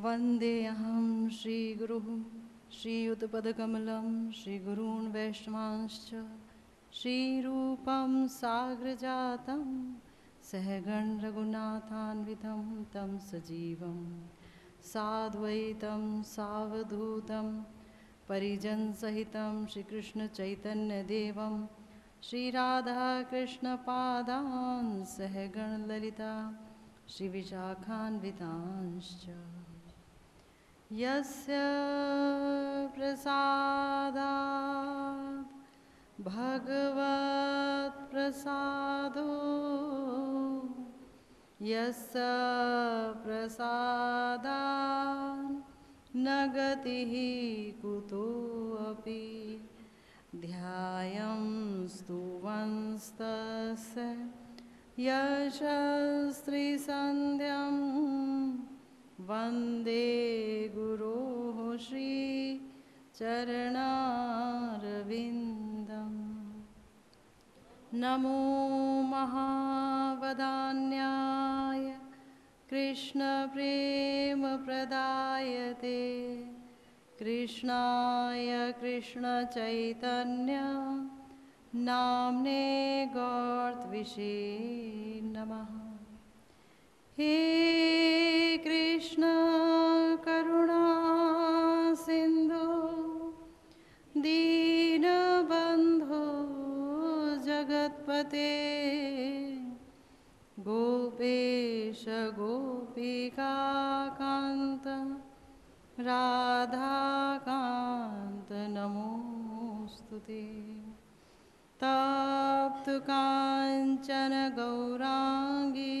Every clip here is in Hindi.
वन्देऽहं श्रीगुरुः श्रीयुतपदकमलं श्रीगुरून् वैष्णवांश्च श्रीरूपं साग्रजातं सहगण रघुनाथान्वितं तं सजीवं साद्वैतं सावधूतं परिजनसहितं श्रीकृष्णचैतन्यदेवं श्रीराधाकृष्णपादान् सहगणललिता श्रीविशाखान्वितांश्च यस्य प्रसादात् भगवत्प्रसादो यस्य प्रसादात् न गतिः कुतोऽपि ध्यायं स्तुवंस्तस्य यशस्त्रिसन्ध्यं वन्दे गुरोः श्रीचरणारविन्दम् नमो महावदान्याय कृष्णप्रेमप्रदायते कृष्णाय कृष्णचैतन्य नाम्ने गौरत्विषे नमः। हे कृष्ण करुणा सिंधु दीनबंधो जगत्पते गोपेश गोपिकाकान्त राधाकान्त नमोस्तुते। तप्त कांचन गौरांगी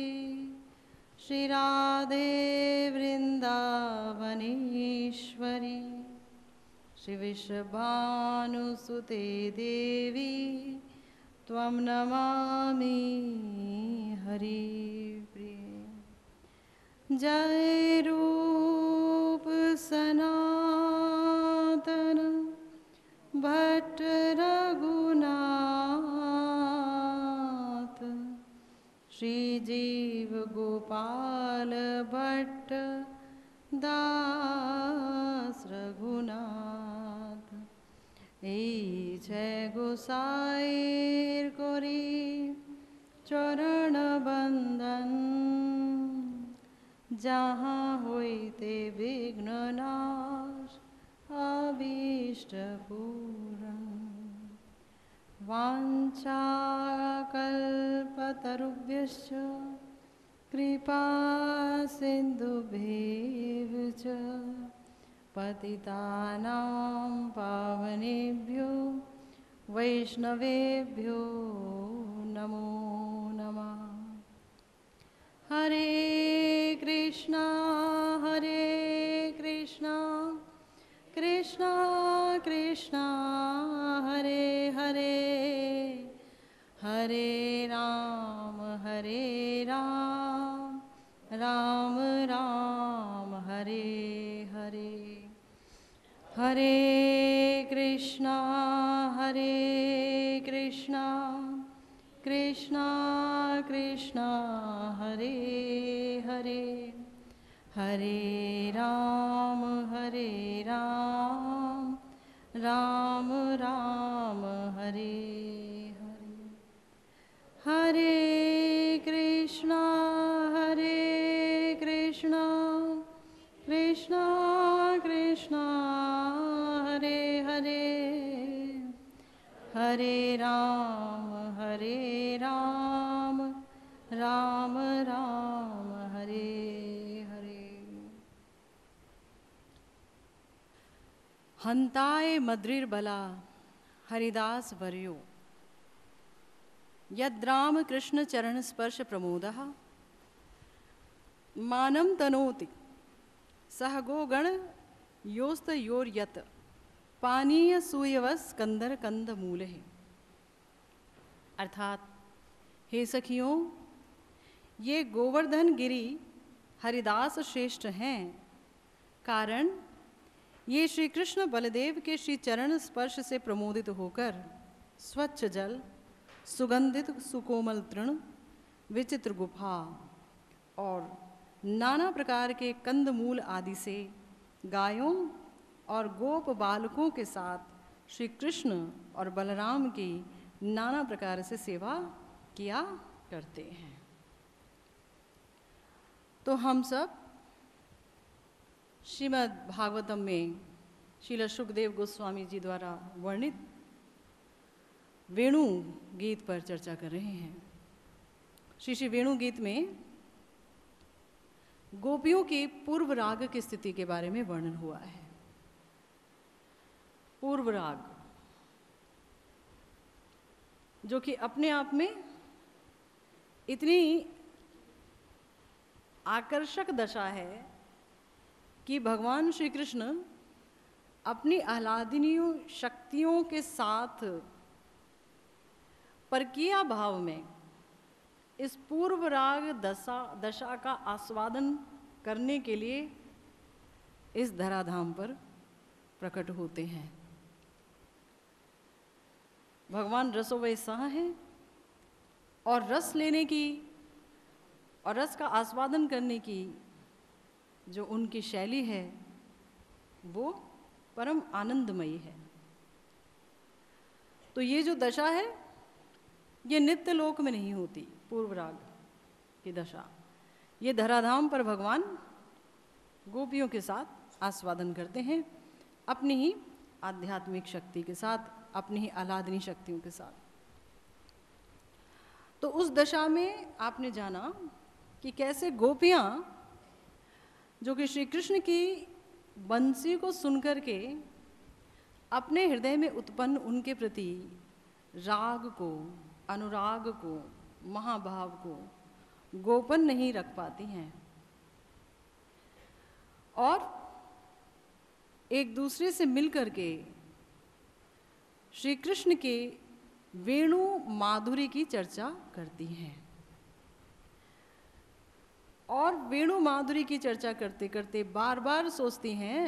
श्रीराधे वृंदावनेश्वरी श्रीविश्वभानुसुते देवी त्वं नमामि हरिप्रिये। जय रूप सनातन भट्ट रघुनाथ श्रीजीव गोपाल भट्ट दास रघुनाथ এই জয় গোসাইর করি চরণ বন্দন যাহা হইতে বিঘ্ন নাশ अभीष्ट पूरण वाञ्छाकल्पतरुभ्यश्च कृपा सिन्धुभ्येव च पतितानां पावनेभ्यो वैष्णवेभ्यो नमो नमः। हरे कृष्णा कृष्णा कृष्णा हरे हरे हरे राम राम राम हरे हरे। हरे कृष्णा कृष्णा कृष्णा हरे हरे हरे राम राम राम हरे हरे। हरे कृष्णा कृष्णा कृष्णा हरे हरे हरे राम राम राम हरे हरे। हंताय मद्रिर्बला हरिदास वर्यो यद्राम कृष्ण चरण स्पर्श प्रमोदः मानं तनोति सह गोगण योस्त योर्यत पानीय सूयवस कंदर कंद मूल है। अर्थात हे सखियों, ये गोवर्धन गिरी हरिदास श्रेष्ठ हैं, कारण ये श्री कृष्ण बलदेव के श्री चरण स्पर्श से प्रमोदित होकर स्वच्छ जल, सुगंधित सुकोमल तृण, विचित्र गुफा और नाना प्रकार के कंदमूल आदि से गायों और गोप बालकों के साथ श्री कृष्ण और बलराम की नाना प्रकार से सेवा किया करते हैं। तो हम सब श्रीमद् भागवतम में श्रील सुखदेव गोस्वामी जी द्वारा वर्णित वेणु गीत पर चर्चा कर रहे हैं। श्री वेणु गीत में गोपियों के पूर्व राग की स्थिति के बारे में वर्णन हुआ है। पूर्व राग जो कि अपने आप में इतनी आकर्षक दशा है कि भगवान श्री कृष्ण अपनी आह्लादनीय शक्तियों के साथ परकीय भाव में इस पूर्व राग दशा का आस्वादन करने के लिए इस धराधाम पर प्रकट होते हैं। भगवान रसोवैसा हैं और रस लेने की और रस का आस्वादन करने की जो उनकी शैली है वो परम आनंदमयी है। तो ये जो दशा है ये नित्य लोक में नहीं होती। पूर्व राग की दशा ये धराधाम पर भगवान गोपियों के साथ आस्वादन करते हैं, अपनी ही आध्यात्मिक शक्ति के साथ, अपनी ही आह्लादनी शक्तियों के साथ। तो उस दशा में आपने जाना कि कैसे गोपियाँ जो कि श्री कृष्ण की बंसी को सुनकर के अपने हृदय में उत्पन्न उनके प्रति राग को, अनुराग को, महाभाव को गोपन नहीं रख पाती हैं और एक दूसरे से मिलकर के श्री कृष्ण के वेणु माधुरी की चर्चा करती हैं। और वेणु माधुरी की चर्चा करते करते बार बार सोचती हैं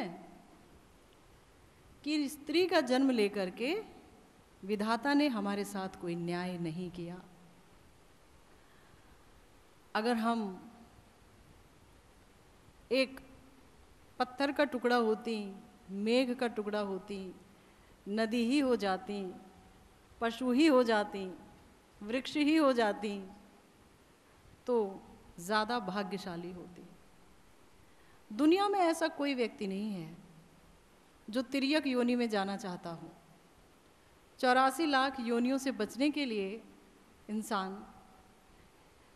कि स्त्री का जन्म लेकर के विधाता ने हमारे साथ कोई न्याय नहीं किया। अगर हम एक पत्थर का टुकड़ा होती, मेघ का टुकड़ा होती, नदी ही हो जाती, पशु ही हो जाती, वृक्ष ही हो जाती, तो ज़्यादा भाग्यशाली होती। दुनिया में ऐसा कोई व्यक्ति नहीं है जो तिर्यक योनि में जाना चाहता हो। 84 लाख योनियों से बचने के लिए इंसान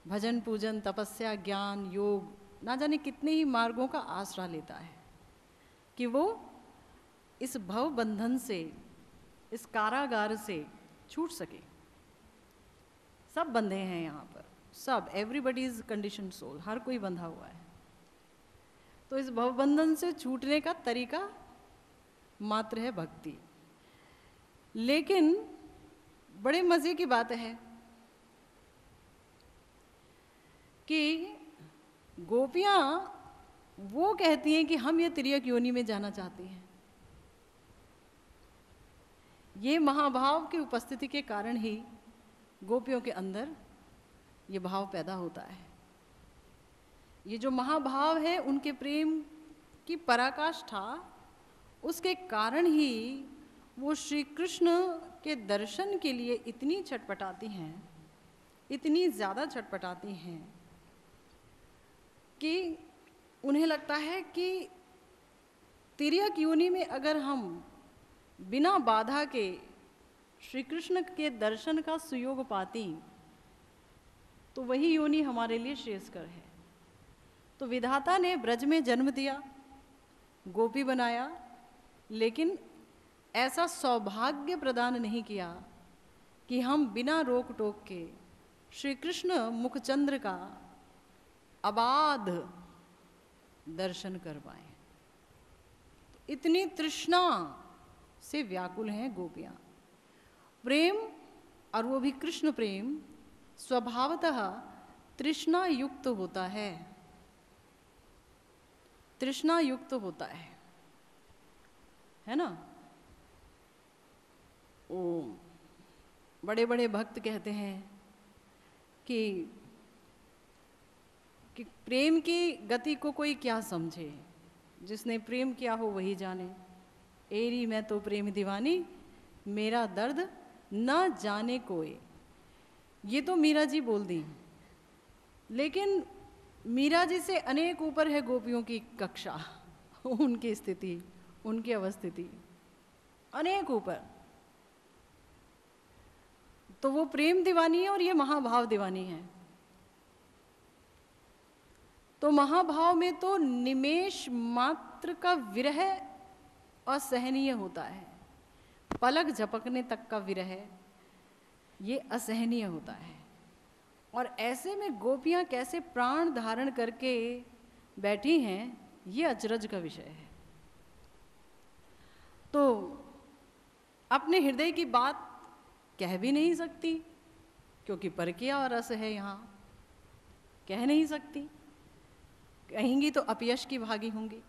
भजन, पूजन, तपस्या, ज्ञान, योग, ना जाने कितने ही मार्गों का आसरा लेता है कि वो इस भव बंधन से, इस कारागार से छूट सके। सब बंधे हैं यहाँ पर, सब, एवरीबडी इज कंडीशन सोल, हर कोई बंधा हुआ है। तो इस भवबंधन से छूटने का तरीका मात्र है भक्ति। लेकिन बड़े मजे की बात है कि गोपियाँ वो कहती हैं कि हम ये तिर्यक योनि में जाना चाहती हैं। ये महाभाव की उपस्थिति के कारण ही गोपियों के अंदर ये भाव पैदा होता है। ये जो महाभाव है उनके प्रेम की पराकाष्ठा, उसके कारण ही वो श्री कृष्ण के दर्शन के लिए इतनी छटपटाती हैं, इतनी ज़्यादा छटपटाती हैं कि उन्हें लगता है कि तिर्यक योनि में अगर हम बिना बाधा के श्री कृष्ण के दर्शन का सुयोग पाती तो वही योनि हमारे लिए श्रेयस्कर है। तो विधाता ने ब्रज में जन्म दिया, गोपी बनाया, लेकिन ऐसा सौभाग्य प्रदान नहीं किया कि हम बिना रोक टोक के श्री कृष्ण मुखचंद्र का अबाध दर्शन कर पाए। तो इतनी तृष्णा से व्याकुल हैं गोपियाँ। प्रेम, और वो भी कृष्ण प्रेम, स्वभावतः तृष्णा युक्त होता है, तृष्णा युक्त होता है ना। ओ बड़े बड़े भक्त कहते हैं कि प्रेम की गति को कोई क्या समझे, जिसने प्रेम किया हो वही जाने। एरी मैं तो प्रेम दीवानी, मेरा दर्द न जाने कोई। ये तो मीरा जी बोल दी, लेकिन मीरा जी से अनेक ऊपर है गोपियों की कक्षा, उनकी स्थिति, उनकी अवस्थिति अनेक ऊपर। तो वो प्रेम दीवानी है और ये महाभाव दीवानी है। तो महाभाव में तो निमेष मात्र का विरह असहनीय होता है, पलक झपकने तक का विरह ये असहनीय होता है। और ऐसे में गोपियां कैसे प्राण धारण करके बैठी हैं, ये अचरज का विषय है। तो अपने हृदय की बात कह भी नहीं सकती, क्योंकि परकिया और रस है, यहाँ कह नहीं सकती, कहेंगी तो अपयश की भागी होंगी।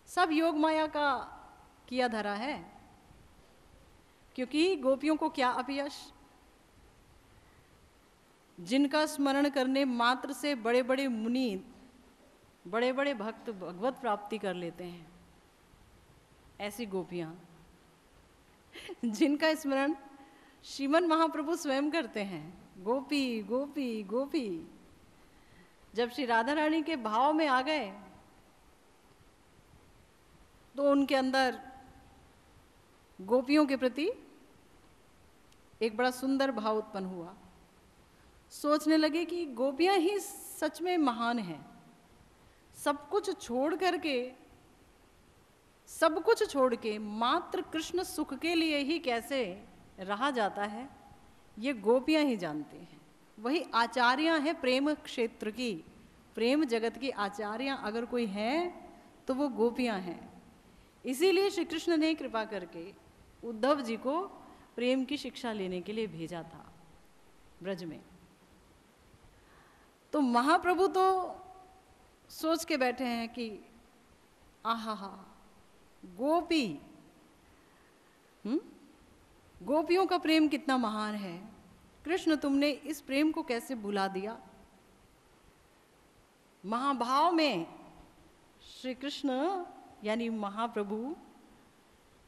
सब योग माया का किया धरा है, क्योंकि गोपियों को क्या अपयश, जिनका स्मरण करने मात्र से बड़े बड़े मुनि, बड़े बड़े भक्त भगवत प्राप्ति कर लेते हैं, ऐसी गोपियां जिनका स्मरण श्रीमन महाप्रभु स्वयं करते हैं। गोपी गोपी गोपी, जब श्री राधा रानी के भाव में आ गए तो उनके अंदर गोपियों के प्रति एक बड़ा सुंदर भाव उत्पन्न हुआ। सोचने लगे कि गोपियां ही सच में महान हैं। सब कुछ छोड़ के मात्र कृष्ण सुख के लिए ही कैसे रहा जाता है, ये गोपियां ही जानती हैं। वही आचार्यां हैं प्रेम क्षेत्र की, प्रेम जगत की आचार्यां अगर कोई हैं तो वो गोपियां हैं। इसीलिए श्री कृष्ण ने कृपा करके उद्धव जी को प्रेम की शिक्षा लेने के लिए भेजा था ब्रज में। तो महाप्रभु तो सोच के बैठे हैं कि आहा हा, गोपी, गोपियों का प्रेम कितना महान है। कृष्ण तुमने इस प्रेम को कैसे भुला दिया। महाभाव में श्री कृष्ण यानी महाप्रभु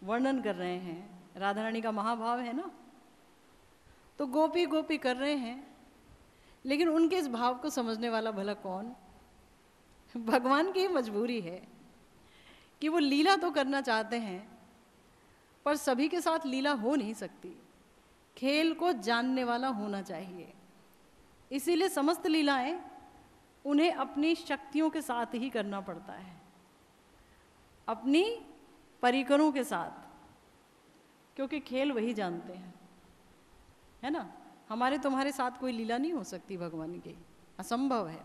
वर्णन कर रहे हैं, राधा रानी का महाभाव है ना, तो गोपी गोपी कर रहे हैं, लेकिन उनके इस भाव को समझने वाला भला कौन। भगवान की मजबूरी है कि वो लीला तो करना चाहते हैं, पर सभी के साथ लीला हो नहीं सकती। खेल को जानने वाला होना चाहिए। इसीलिए समस्त लीलाएं उन्हें अपनी शक्तियों के साथ ही करना पड़ता है, अपनी परिकरों के साथ, क्योंकि खेल वही जानते हैं, है ना। हमारे तुम्हारे साथ कोई लीला नहीं हो सकती भगवान की, असंभव है।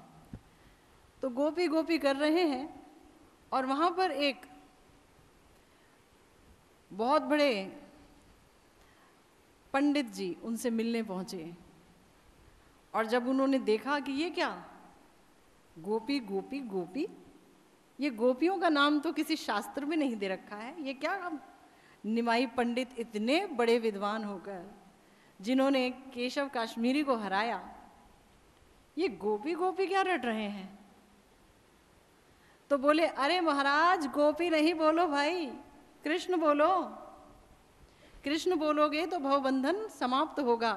तो गोपी गोपी कर रहे हैं और वहाँ पर एक बहुत बड़े पंडित जी उनसे मिलने पहुँचे, और जब उन्होंने देखा कि ये क्या, गोपी गोपी गोपी, ये गोपियों का नाम तो किसी शास्त्र में नहीं दे रखा है, ये क्या निमाई पंडित इतने बड़े विद्वान होकर जिन्होंने केशव काश्मीरी को हराया, ये गोपी गोपी क्या रट रहे हैं। तो बोले, अरे महाराज गोपी नहीं बोलो भाई, कृष्ण बोलो। कृष्ण बोलोगे तो भवबंधन समाप्त होगा,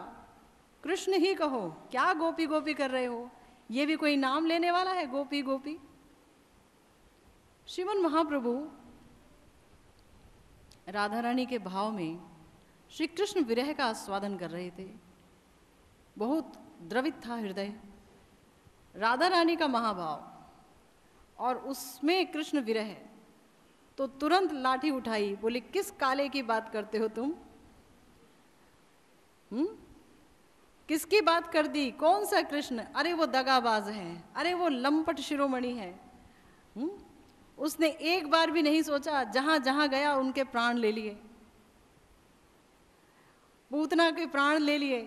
कृष्ण ही कहो, क्या गोपी गोपी कर रहे हो, ये भी कोई नाम लेने वाला है गोपी गोपी। श्रीमन महाप्रभु राधा रानी के भाव में श्री कृष्ण विरह का आस्वादन कर रहे थे। बहुत द्रवित था हृदय, राधा रानी का महाभाव और उसमें कृष्ण विरह। तो तुरंत लाठी उठाई, बोले किस काले की बात करते हो तुम, किसकी बात कर दी, कौन सा कृष्ण, अरे वो दगाबाज है, अरे वो लंपट शिरोमणि है। उसने एक बार भी नहीं सोचा, जहां जहां गया उनके प्राण ले लिए, पूतना के प्राण ले लिए।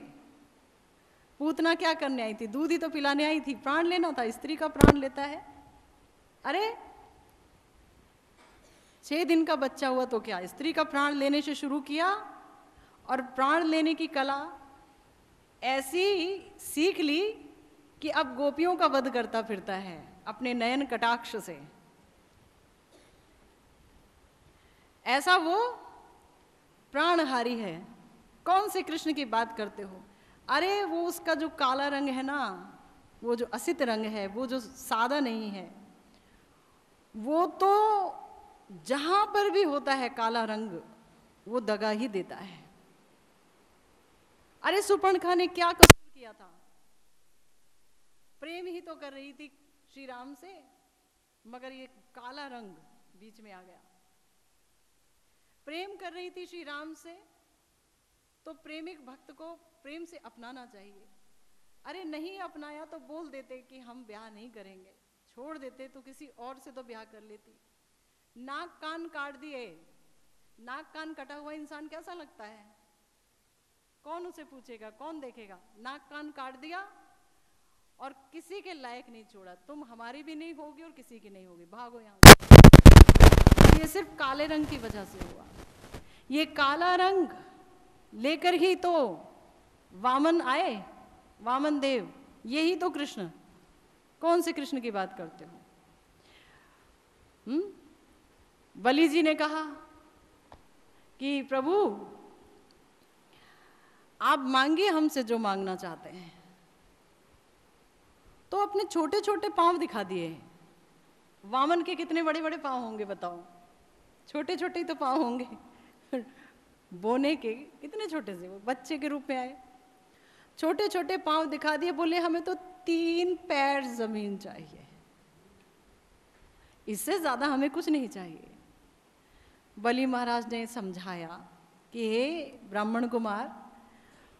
पूतना क्या करने आई थी, दूध ही तो पिलाने आई थी, प्राण लेना था, स्त्री का प्राण लेता है। अरे 6 दिन का बच्चा हुआ तो क्या, स्त्री का प्राण लेने से शुरू किया और प्राण लेने की कला ऐसी सीख ली कि अब गोपियों का वध करता फिरता है अपने नयन कटाक्ष से। ऐसा वो प्राणहारी है। कौन से कृष्ण की बात करते हो? अरे वो उसका जो काला रंग है ना, वो जो असित रंग है, वो जो सादा नहीं है, वो तो जहां पर भी होता है काला रंग वो दगा ही देता है। अरे सुपर्णखा ने क्या कसूर किया था? प्रेम ही तो कर रही थी श्री राम से, मगर ये काला रंग बीच में आ गया। प्रेम कर रही थी श्री राम से, तो प्रेमिक भक्त को प्रेम से अपनाना चाहिए। अरे नहीं अपनाया तो बोल देते कि हम ब्याह नहीं करेंगे, छोड़ देते तो किसी और से तो ब्याह कर लेती। नाक कान काट दिए। नाक कान कटा हुआ इंसान कैसा लगता है? कौन उसे पूछेगा, कौन देखेगा? नाक कान काट दिया और किसी के लायक नहीं छोड़ा। तुम हमारी भी नहीं होगी और किसी की नहीं होगी, भागो यहाँ से। ये सिर्फ काले रंग की वजह से हुआ। ये काला रंग लेकर ही तो वामन आए, वामन देव, यही तो कृष्ण। कौन से कृष्ण की बात करते हो? बलि जी ने कहा कि प्रभु आप मांगिए हमसे जो मांगना चाहते हैं। तो अपने छोटे छोटे पांव दिखा दिए। वामन के कितने बड़े बड़े पांव होंगे बताओ? छोटे छोटे ही तो पांव होंगे। बोने के कितने छोटे से, वो बच्चे के रूप में आए। छोटे छोटे पांव दिखा दिए, बोले हमें तो 3 पैर जमीन चाहिए, इससे ज्यादा हमें कुछ नहीं चाहिए। बलि महाराज ने समझाया कि हे ब्राह्मण कुमार,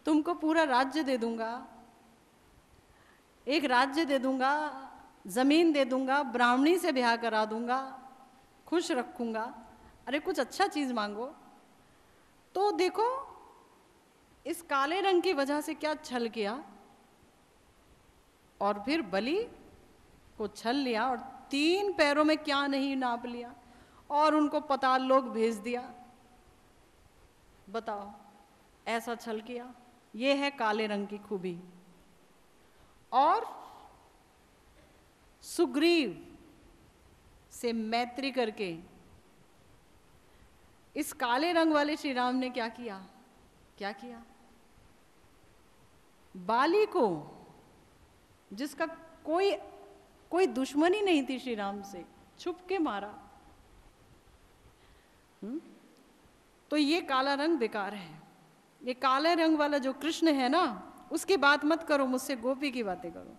तुमको पूरा राज्य दे दूंगा, एक राज्य दे दूंगा, जमीन दे दूंगा, ब्राह्मणी से ब्याह करा दूंगा, खुश रखूंगा। अरे कुछ अच्छा चीज मांगो। तो देखो इस काले रंग की वजह से क्या छल किया, और फिर बलि को छल लिया और 3 पैरों में क्या नहीं नाप लिया और उनको पाताल लोक भेज दिया। बताओ, ऐसा छल किया। ये है काले रंग की खूबी। और सुग्रीव से मैत्री करके इस काले रंग वाले श्री राम ने क्या किया? क्या किया? बाली को, जिसका कोई दुश्मनी नहीं थी श्री राम से, छुप के मारा। तो ये काला रंग बेकार है। ये काले रंग वाला जो कृष्ण है ना, उसकी बात मत करो, मुझसे गोपी की बातें करो।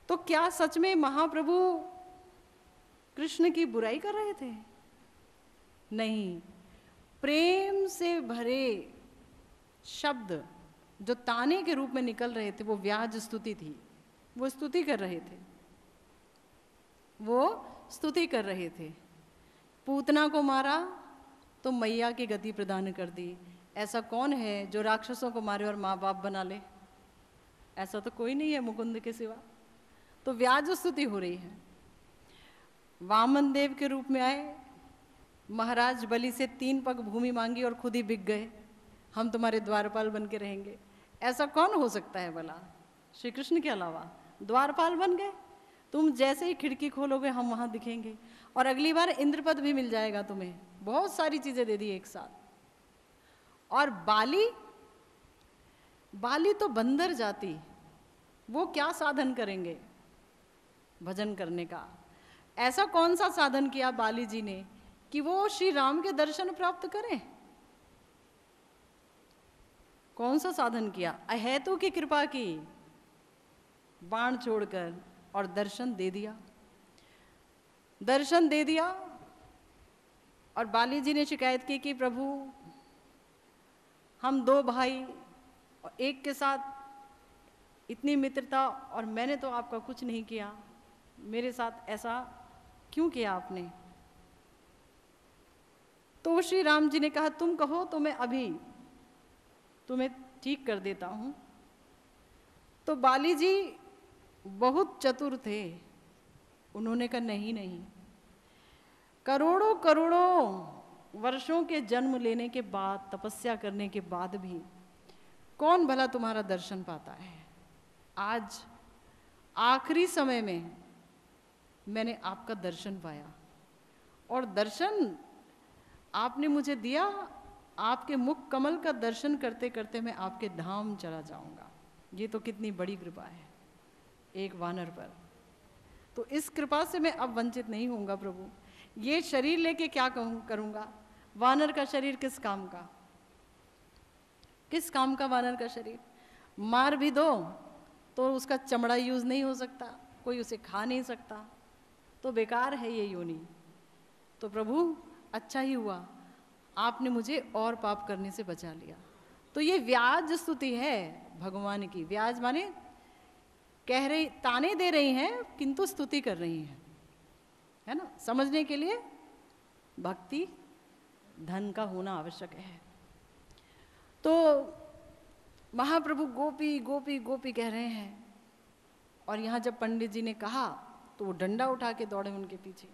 तो क्या सच में महाप्रभु कृष्ण की बुराई कर रहे थे? नहीं, प्रेम से भरे शब्द जो ताने के रूप में निकल रहे थे वो व्याज स्तुति थी। वो स्तुति कर रहे थे, वो स्तुति कर रहे थे। पूतना को मारा तो मैया की गति प्रदान कर दी। ऐसा कौन है जो राक्षसों को मारे और माँ बाप बना ले? ऐसा तो कोई नहीं है मुकुंद के सिवा। तो व्याज स्तुति हो रही है। वामन देव के रूप में आए, महाराज बलि से 3 पग भूमि मांगी और खुद ही बिक गए, हम तुम्हारे द्वारपाल बन के रहेंगे। ऐसा कौन हो सकता है भला? श्री कृष्ण के अलावा द्वारपाल बन गए। तुम जैसे ही खिड़की खोलोगे हम वहां दिखेंगे, और अगली बार इंद्रपद भी मिल जाएगा तुम्हें। बहुत सारी चीजें दे दी एक साथ। और बाली तो बंदर जाति, वो क्या साधन करेंगे भजन करने का? ऐसा कौन सा साधन किया बाली जी ने कि वो श्री राम के दर्शन प्राप्त करें? कौन सा साधन किया? अहेतु की कृपा की, बाण छोड़कर, और दर्शन दे दिया। दर्शन दे दिया। और बाली जी ने शिकायत की कि प्रभु हम 2 भाई और एक के साथ इतनी मित्रता, और मैंने तो आपका कुछ नहीं किया, मेरे साथ ऐसा क्यों किया आपने? तो श्री राम जी ने कहा तुम कहो तो मैं अभी तुम्हें ठीक कर देता हूं। तो बाली जी बहुत चतुर थे, उन्होंने कहा नहीं नहीं, करोड़ों करोड़ों वर्षों के जन्म लेने के बाद, तपस्या करने के बाद भी कौन भला तुम्हारा दर्शन पाता है? आज आखिरी समय में मैंने आपका दर्शन पाया, और दर्शन आपने मुझे दिया। आपके मुख कमल का दर्शन करते करते मैं आपके धाम चला जाऊंगा। ये तो कितनी बड़ी कृपा है एक वानर पर। तो इस कृपा से मैं अब वंचित नहीं होऊंगा प्रभु। ये शरीर लेके क्या करूंगा? वानर का शरीर किस काम का? किस काम का वानर का शरीर? मार भी दो तो उसका चमड़ा यूज नहीं हो सकता, कोई उसे खा नहीं सकता, तो बेकार है ये योनि। तो प्रभु अच्छा ही हुआ आपने मुझे और पाप करने से बचा लिया। तो ये व्याज स्तुति है भगवान की। व्याज माने कह रही, ताने दे रही हैं किंतु स्तुति कर रही हैं, है ना। समझने के लिए भक्ति धन का होना आवश्यक है। तो महाप्रभु गोपी गोपी गोपी कह रहे हैं, और यहाँ जब पंडित जी ने कहा तो वो डंडा उठा के दौड़े उनके पीछे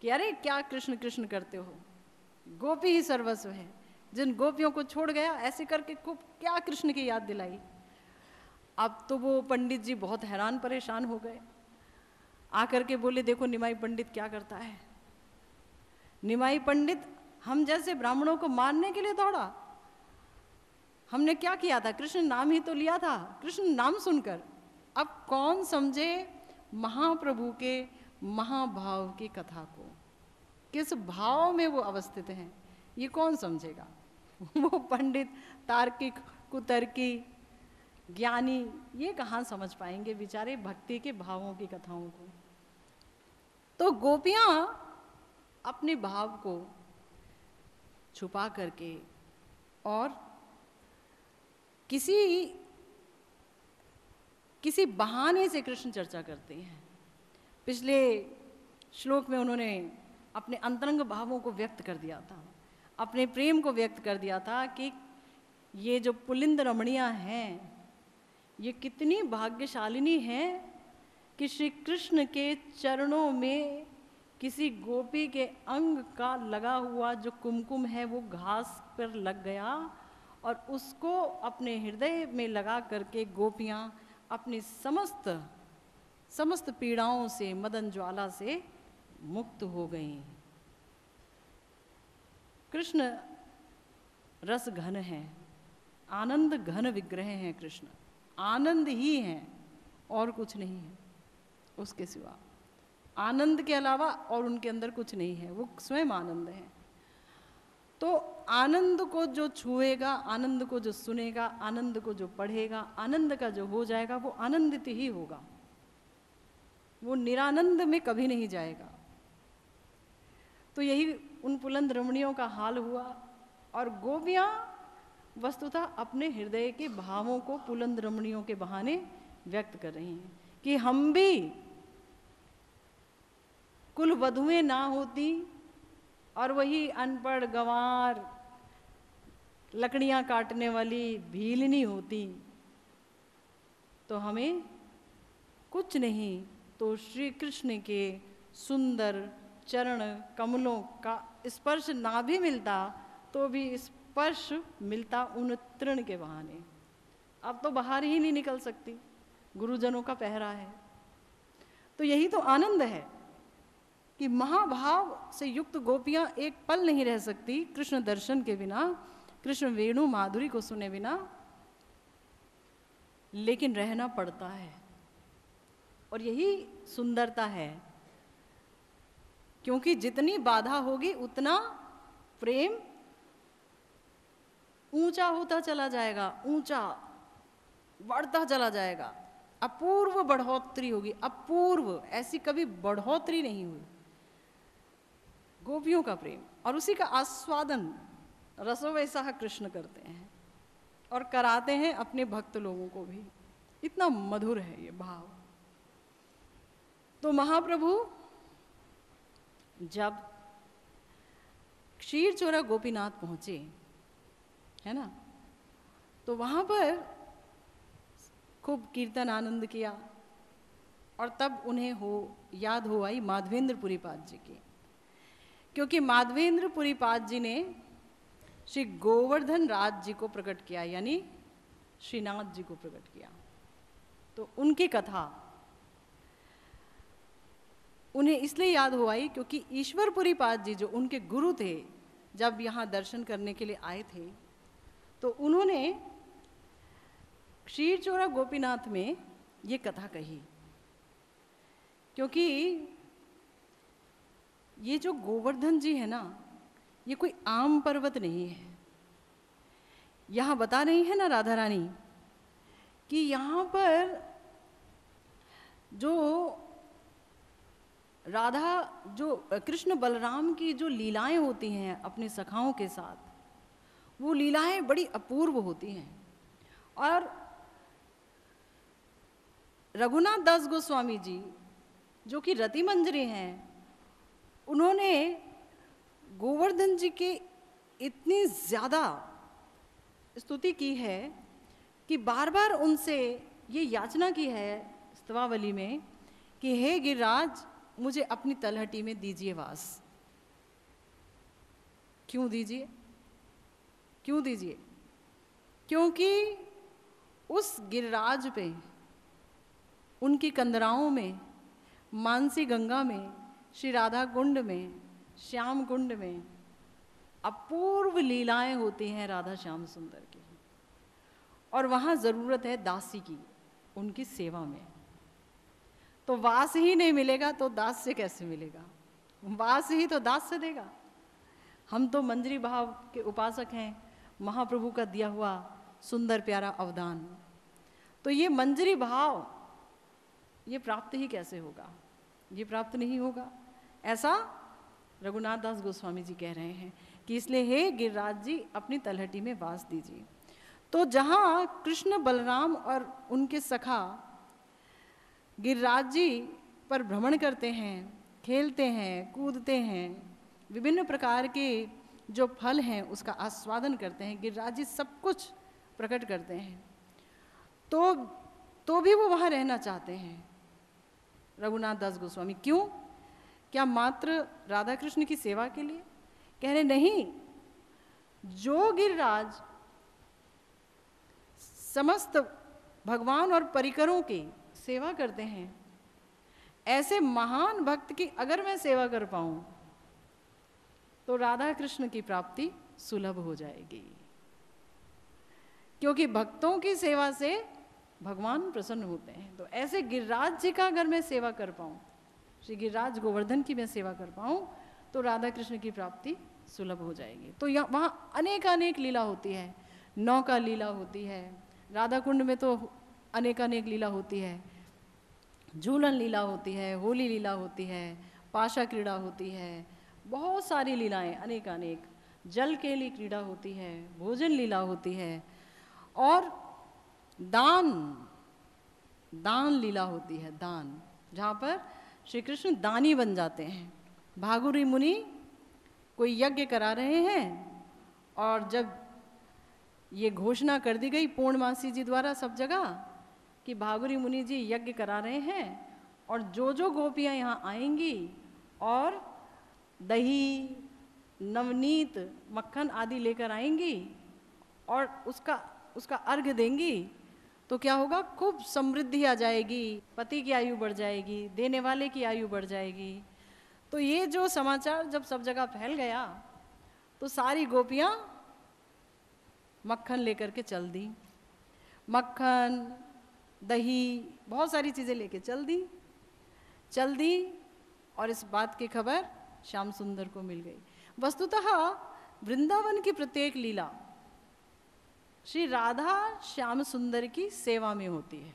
कि अरे क्या कृष्ण कृष्ण करते हो, गोपी ही सर्वस्व है। जिन गोपियों को छोड़ गया ऐसे करके खूब क्या कृष्ण की याद दिलाई। अब तो वो पंडित जी बहुत हैरान परेशान हो गए, आकर के बोले देखो निमाई पंडित क्या करता है। निमाई पंडित हम जैसे ब्राह्मणों को मारने के लिए दौड़ा। हमने क्या किया था? कृष्ण नाम ही तो लिया था। कृष्ण नाम सुनकर अब कौन समझे महाप्रभु के महाभाव की कथा को, किस भाव में वो अवस्थित हैं, ये कौन समझेगा? वो पंडित तार्किक कुतर्की ज्ञानी ये कहाँ समझ पाएंगे बेचारे भक्ति के भावों की कथाओं को। तो गोपियां अपने भाव को छुपा करके और किसी बहाने से कृष्ण चर्चा करते हैं। पिछले श्लोक में उन्होंने अपने अंतरंग भावों को व्यक्त कर दिया था, अपने प्रेम को व्यक्त कर दिया था कि ये जो पुलिंद रमणियां हैं ये कितनी भाग्यशालिनी हैं कि श्री कृष्ण के चरणों में किसी गोपी के अंग का लगा हुआ जो कुमकुम है वो घास पर लग गया, और उसको अपने हृदय में लगा करके गोपियां अपनी समस्त पीड़ाओं से, मदन ज्वाला से मुक्त हो गई। कृष्ण रस घन है, आनंद घन विग्रह हैं। कृष्ण आनंद ही हैं और कुछ नहीं है उसके सिवा। आनंद के अलावा और उनके अंदर कुछ नहीं है, वो स्वयं आनंद है। तो आनंद को जो छुएगा, आनंद को जो सुनेगा, आनंद को जो पढ़ेगा, आनंद का जो हो जाएगा वो आनंदित ही होगा, वो निरानंद में कभी नहीं जाएगा। तो यही उन पुलंद रमणियों का हाल हुआ, और गोपियां वस्तुतः अपने हृदय के भावों को पुलंद रमणियों के बहाने व्यक्त कर रही हैं कि हम भी कुल वधुएं ना होती और वही अनपढ़ गंवार लकड़ियां काटने वाली भीलनी होती तो हमें कुछ नहीं तो श्री कृष्ण के सुंदर चरण कमलों का स्पर्श ना भी मिलता तो भी स्पर्श मिलता उन तृण के बहाने। अब तो बाहर ही नहीं निकल सकती, गुरुजनों का पहरा है। तो यही तो आनंद है कि महाभाव से युक्त गोपियां एक पल नहीं रह सकती कृष्ण दर्शन के बिना, कृष्ण वेणु माधुरी को सुने बिना, लेकिन रहना पड़ता है। और यही सुंदरता है, क्योंकि जितनी बाधा होगी उतना प्रेम ऊंचा होता चला जाएगा, ऊंचा बढ़ता चला जाएगा, अपूर्व बढ़ोतरी होगी। अपूर्व, ऐसी कभी बढ़ोतरी नहीं हुई गोपियों का प्रेम, और उसी का आस्वादन रसो वैसा कृष्ण करते हैं और कराते हैं अपने भक्त लोगों को भी। इतना मधुर है ये भाव। तो महाप्रभु जब क्षीर चोरा गोपीनाथ पहुंचे, है ना, तो वहां पर खूब कीर्तन आनंद किया, और तब उन्हें याद हो आई माधवेंद्रपुरी पाद जी की, क्योंकि माधवेंद्रपुरी पाद जी ने श्री गोवर्धन राज जी को प्रकट किया, यानी श्रीनाथ जी को प्रकट किया। तो उनकी कथा उन्हें इसलिए याद हो आई क्योंकि ईश्वरपुरी पाद जी जो उनके गुरु थे, जब यहाँ दर्शन करने के लिए आए थे तो उन्होंने क्षीरचोरा गोपीनाथ में ये कथा कही। क्योंकि ये जो गोवर्धन जी है ना, ये कोई आम पर्वत नहीं है। यहाँ बता रही है ना राधा रानी कि यहाँ पर जो राधा जो कृष्ण बलराम की जो लीलाएं होती हैं अपने सखाओं के साथ, वो लीलाएं बड़ी अपूर्व होती हैं। और रघुनाथ दास गोस्वामी जी जो कि रति मंजरी हैं, उन्होंने गोवर्धन जी की इतनी ज़्यादा स्तुति की है कि बार बार उनसे ये याचना की है स्तवावली में कि हे गिरिराज, मुझे अपनी तलहटी में दीजिए वास। क्यों दीजिए? क्यों दीजिए? क्योंकि उस गिरिराज पे, उनकी कंदराओं में, मानसी गंगा में, श्री राधा कुंड में, श्याम कुंड में अपूर्व लीलाएं होती हैं राधा श्याम सुंदर की। और वहाँ ज़रूरत है दासी की, उनकी सेवा में। तो वास ही नहीं मिलेगा तो दास से कैसे मिलेगा? वास ही तो दास से देगा। हम तो मंजरी भाव के उपासक हैं, महाप्रभु का दिया हुआ सुंदर प्यारा अवदान। तो ये मंजरी भाव ये प्राप्त ही कैसे होगा? ये प्राप्त नहीं होगा। ऐसा रघुनाथ दास गोस्वामी जी कह रहे हैं कि इसलिए हे गिरिराज जी, अपनी तलहटी में वास दीजिए। तो जहाँ कृष्ण बलराम और उनके सखा गिरिराज जी पर भ्रमण करते हैं, खेलते हैं, कूदते हैं, विभिन्न प्रकार के जो फल हैं उसका आस्वादन करते हैं, गिरिराज जी सब कुछ प्रकट करते हैं, तो भी वो वहाँ रहना चाहते हैं रघुनाथ दास गोस्वामी। क्यों? क्या मात्र राधा कृष्ण की सेवा के लिए? कह रहे नहीं, जो गिरिराज समस्त भगवान और परिकरों की सेवा करते हैं, ऐसे महान भक्त की अगर मैं सेवा कर पाऊं तो राधा कृष्ण की प्राप्ति सुलभ हो जाएगी। क्योंकि भक्तों की सेवा से भगवान प्रसन्न होते हैं। तो ऐसे गिरिराज जी का अगर मैं सेवा कर पाऊं, श्री गिरिराज गोवर्धन की मैं सेवा कर पाऊं, तो राधा कृष्ण की प्राप्ति सुलभ हो जाएगी। तो यहाँ वहाँ अनेक लीला होती है। नौका लीला होती है, राधा कुंड में तो अनेक लीला होती है, झूलन लीला होती है, होली लीला होती है, पाशा क्रीड़ा होती है, बहुत सारी लीलाएं अनेक। जल केली क्रीड़ा होती है, भोजन लीला होती है, और दान लीला होती है। दान, जहाँ पर श्री कृष्ण दानी बन जाते हैं। भागुरी मुनि कोई यज्ञ करा रहे हैं, और जब ये घोषणा कर दी गई पूर्णमासी जी द्वारा सब जगह कि भागुरी मुनि जी यज्ञ करा रहे हैं, और जो गोपियाँ यहाँ आएंगी और दही, नवनीत, मक्खन आदि लेकर आएंगी और उसका अर्घ्य देंगी, तो क्या होगा? खूब समृद्धि आ जाएगी, पति की आयु बढ़ जाएगी, देने वाले की आयु बढ़ जाएगी। तो ये जो समाचार जब सब जगह फैल गया तो सारी गोपियाँ मक्खन लेकर के चल दी। मक्खन, दही, बहुत सारी चीज़ें लेके चल दी, और इस बात की खबर श्याम सुंदर को मिल गई। वस्तुतः वृंदावन की प्रत्येक लीला श्री राधा श्याम सुंदर की सेवा में होती है,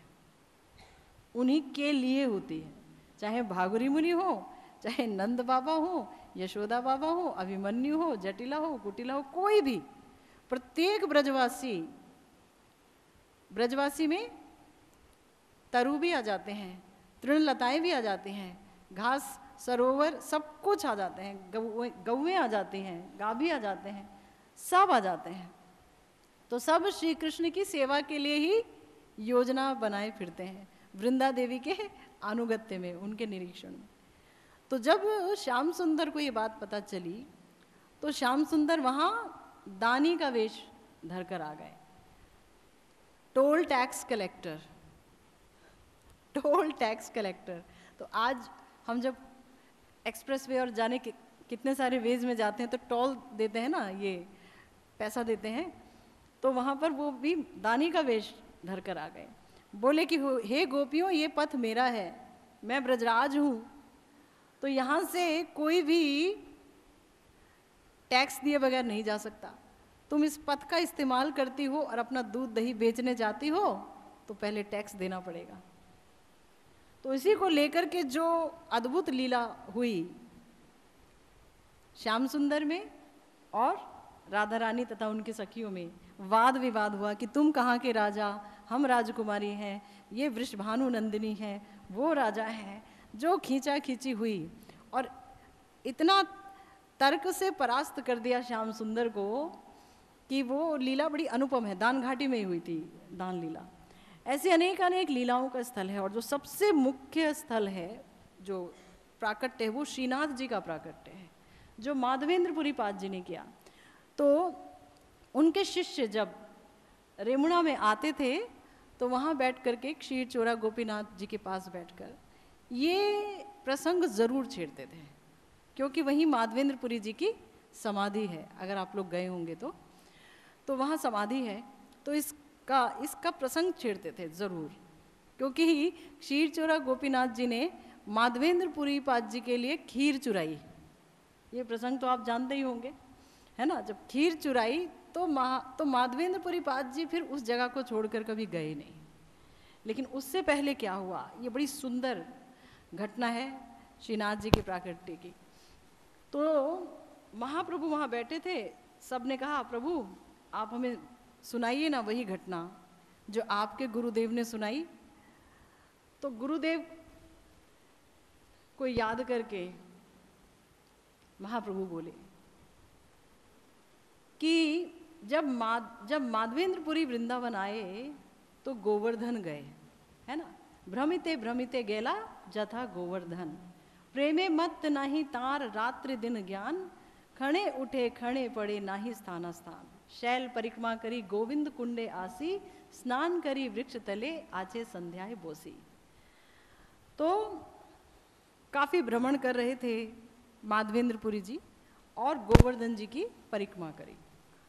उन्हीं के लिए होती है। चाहे भागुरी मुनि हो, चाहे नंद बाबा हो, यशोदा बाबा हो, अभिमन्यु हो, जटिला हो, कुटिला हो, कोई भी, प्रत्येक ब्रजवासी में तरु भी आ जाते हैं, तृणलताएं भी आ जाती हैं, घास, सरोवर, सब कुछ आ जाते हैं, गौएं आ जाती हैं, गाभी आ जाते हैं, सब आ जाते हैं। तो सब श्री कृष्ण की सेवा के लिए ही योजना बनाए फिरते हैं, वृंदा देवी के अनुगत्य में, उनके निरीक्षण में। तो जब श्याम सुंदर को ये बात पता चली तो श्याम सुंदर वहाँ दानी का वेश धरकर आ गए, toll tax collector. Toll tax collector. तो आज हम जब एक्सप्रेस वे और जाने के कितने सारे वेज में जाते हैं तो टोल देते हैं ना, ये पैसा देते हैं, तो वहाँ पर वो भी दानी का वेश धर कर आ गए। बोले कि हे गोपियों, ये पथ मेरा है, मैं ब्रजराज हूँ, तो यहाँ से कोई भी टैक्स दिए बगैर नहीं जा सकता। तुम इस पथ का इस्तेमाल करती हो और अपना दूध दही बेचने जाती हो तो पहले टैक्स देना पड़ेगा। तो इसी को लेकर के जो अद्भुत लीला हुई श्याम सुंदर में और राधा रानी तथा उनकी सखियों में, वाद विवाद हुआ कि तुम कहाँ के राजा, हम राजकुमारी हैं, ये वृषभानु नंदिनी है, वो राजा है, जो खींचा खींची हुई और इतना तर्क से परास्त कर दिया श्याम सुंदर को कि वो लीला बड़ी अनुपम है। दान घाटी में ही हुई थी दान लीला। ऐसे अनेक अनेक लीलाओं का स्थल है और जो सबसे मुख्य स्थल है, जो प्राकट्य है, वो श्रीनाथ जी का प्राकट्य है, जो माधवेंद्रपुरी पाद जी ने किया। तो उनके शिष्य जब रेमुणा में आते थे तो वहाँ बैठ करके क्षीर चोरा गोपीनाथ जी के पास बैठकर ये प्रसंग ज़रूर छेड़ते थे, क्योंकि वहीं माधवेंद्रपुरी जी की समाधि है। अगर आप लोग गए होंगे तो वहाँ समाधि है, तो इसका प्रसंग छेड़ते थे ज़रूर, क्योंकि क्षीर चोरा गोपीनाथ जी ने माधवेंद्रपुरी पाद जी के लिए खीर चुराई। ये प्रसंग तो आप जानते ही होंगे, है ना। जब खीर चुराई तो माधवेंद्रपुरी पाद जी फिर उस जगह को छोड़कर कभी गए नहीं। लेकिन उससे पहले क्या हुआ, ये बड़ी सुंदर घटना है श्रीनाथ जी के प्राकट्य की। तो महाप्रभु वहाँ बैठे थे, सब ने कहा प्रभु आप हमें सुनाइए ना वही घटना जो आपके गुरुदेव ने सुनाई। तो गुरुदेव को याद करके महाप्रभु बोले कि जब माधवेंद्रपुरी वृंदावन आए तो गोवर्धन गए, है ना। भ्रमिते भ्रमिते गेला जथा गोवर्धन, प्रेमे मत नाही तार रात्रि दिन ज्ञान, खणे उठे खणे पड़े नाही स्थान स्थान, शैल परिक्रमा करी गोविंद कुंडे आसी, स्नान करी वृक्ष तले आचे संध्याए बोसी। तो काफी भ्रमण कर रहे थे माधवेंद्रपुरी जी और गोवर्धन जी की परिक्रमा करी।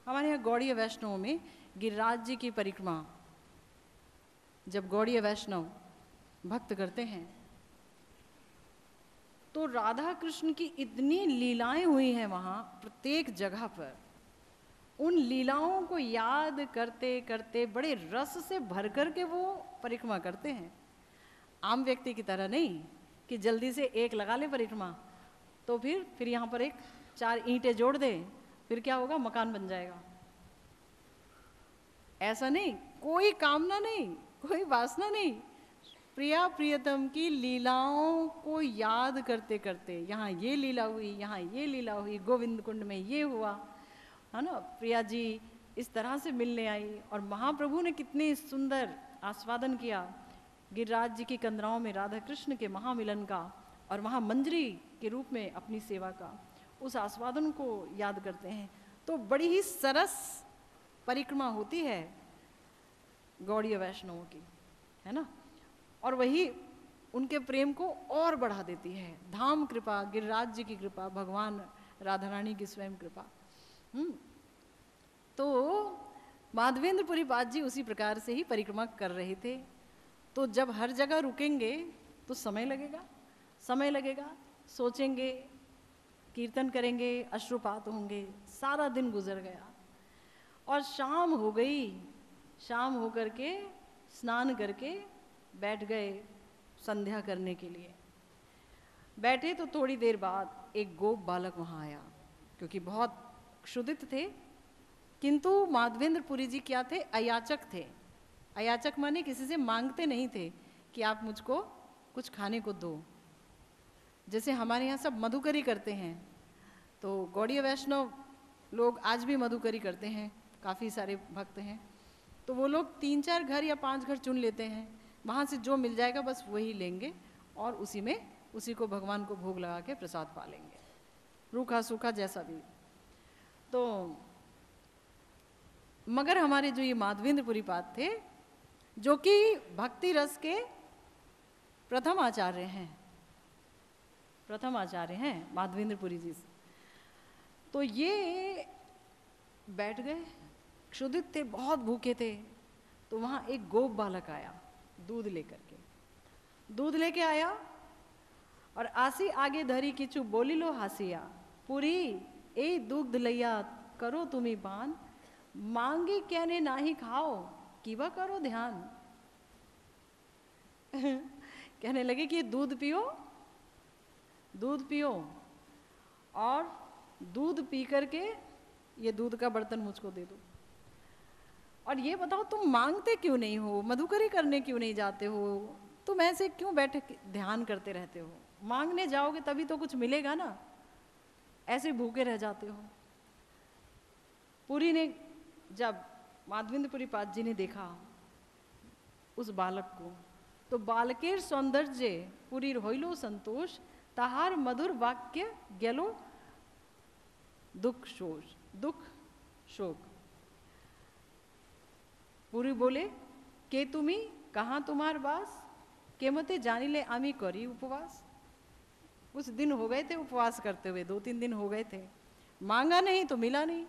हमारे यहाँ गौड़ीय वैष्णव में गिरिराज जी की परिक्रमा जब गौड़ीय वैष्णव भक्त करते हैं तो राधा कृष्ण की इतनी लीलाएं हुई हैं वहाँ प्रत्येक जगह पर। उन लीलाओं को याद करते करते बड़े रस से भर कर के वो परिक्रमा करते हैं। आम व्यक्ति की तरह नहीं कि जल्दी से एक लगा ले परिक्रमा तो फिर यहाँ पर एक 4 ईंटें जोड़ दे, फिर क्या होगा, मकान बन जाएगा। ऐसा नहीं, कोई कामना नहीं, कोई वासना नहीं। प्रिया प्रियतम की लीलाओं को याद करते करते, यहाँ ये लीला हुई, यहाँ ये लीला हुई, गोविंद कुंड में ये हुआ, है ना। प्रिया जी इस तरह से मिलने आई और महाप्रभु ने कितने सुंदर आस्वादन किया गिरिराज जी की कंदराओं में राधा कृष्ण के महामिलन का, और वहाँ मंजरी के रूप में अपनी सेवा का, उस आस्वादन को याद करते हैं। तो बड़ी ही सरस परिक्रमा होती है गौड़ीय वैष्णवों की, है ना। और वही उनके प्रेम को और बढ़ा देती है। धाम कृपा, गिरिराज जी की कृपा, भगवान राधा रानी की स्वयं कृपा। तो माधवेंद्रपुरी पाद जी उसी प्रकार से ही परिक्रमा कर रहे थे। तो जब हर जगह रुकेंगे तो समय लगेगा, सोचेंगे, कीर्तन करेंगे, अश्रुपात होंगे, सारा दिन गुजर गया और शाम हो गई। शाम हो करके स्नान करके बैठ गए संध्या करने के लिए। बैठे तो थोड़ी देर बाद एक गोप बालक वहाँ आया, क्योंकि बहुत क्षुधित थे। किंतु माधवेंद्रपुरी जी क्या थे, अयाचक थे। अयाचक माने किसी से मांगते नहीं थे कि आप मुझको कुछ खाने को दो। जैसे हमारे यहाँ सब मधुकरी करते हैं, तो गौड़ीय वैष्णव लोग आज भी मधुकरी करते हैं, काफ़ी सारे भक्त हैं। तो वो लोग 3-4 घर या 5 घर चुन लेते हैं, वहाँ से जो मिल जाएगा बस वही लेंगे और उसी को भगवान को भोग लगा के प्रसाद पा लेंगे, रूखा सूखा जैसा भी। तो मगर हमारे जो ये माधवेंद्रपुरी पाद थे, जो कि भक्ति रस के प्रथम आचार्य हैं, प्रथम आचार्य हैं माधवेंद्रपुरी जी से। तो ये बैठ गए, क्षुधित थे, बहुत भूखे थे। तो वहाँ एक गोप बालक आया दूध लेकर के, दूध लेके आया और आसी आगे धरी किचु बोली लो हासिया, पूरी ए दुग्ध लैया करो तुम्ही पान, मांगी कहने नाही खाओ कीवा करो ध्यान। कहने लगे कि दूध पियो, दूध पियो, और दूध पी करके ये दूध का बर्तन मुझको दे दो। और ये बताओ तुम मांगते क्यों नहीं हो, मधुकरी करने क्यों नहीं जाते हो, तुम ऐसे क्यों बैठे ध्यान करते रहते हो? मांगने जाओगे तभी तो कुछ मिलेगा ना, ऐसे भूखे रह जाते हो। पुरी ने, जब माधवेंद्रपुरी पाद जी ने देखा उस बालक को, तो बालकेर सौंदर्य पुरी होइलो संतोष, ताहार मधुर वाक्य गेलो दुख शोक। पुरी बोले के तुमी कहाँ तुम्हार बास, के मते जानी ले आमी करी उपवास। कुछ दिन हो गए थे उपवास करते हुए, 2-3 दिन हो गए थे, मांगा नहीं तो मिला नहीं,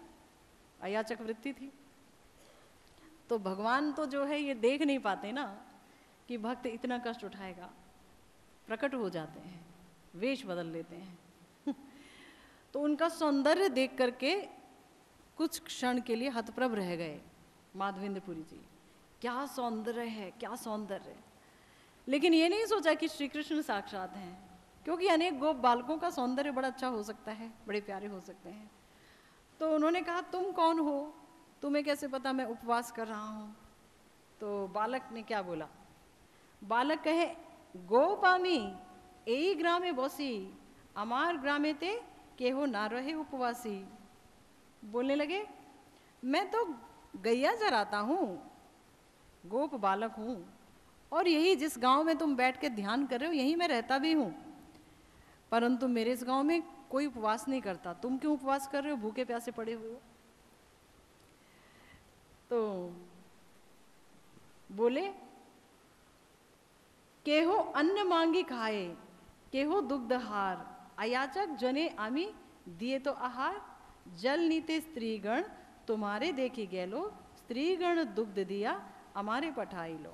अयाचक वृत्ति थी। तो भगवान तो जो है ये देख नहीं पाते ना कि भक्त इतना कष्ट उठाएगा, प्रकट हो जाते हैं, वेश बदल लेते हैं। तो उनका सौंदर्य देख करके कुछ क्षण के लिए हतप्रभ रह गए माधवेंद्रपुरी जी, क्या सौंदर्य है, क्या सौंदर्य। लेकिन ये नहीं सोचा कि श्री कृष्ण साक्षात हैं, क्योंकि अनेक गोप बालकों का सौंदर्य बड़ा अच्छा हो सकता है, बड़े प्यारे हो सकते हैं। तो उन्होंने कहा तुम कौन हो, तुम्हें कैसे पता मैं उपवास कर रहा हूँ? तो बालक ने क्या बोला? बालक कहे गोपामी एई ग्रामे बसी, अमार ग्रामे ते केहो ना रहे उपवासी। बोलने लगे मैं तो गैया चराता हूँ, गोप बालक हूँ, और यही जिस गांव में तुम बैठ के ध्यान कर रहे हो यहीं मैं रहता भी हूँ, परंतु मेरे इस गांव में कोई उपवास नहीं करता। तुम क्यों उपवास कर रहे हो, भूखे प्यासे पड़े हुए हो? तो बोले केहो अन्न मांगी खाए, केहो दुग्धहार, अयाचक जने आमी दिए तो आहार, जल नीते स्त्रीगण तुम्हारे देखी गेलो, स्त्रीगण दुग्ध दिया हमारे पठाई लो।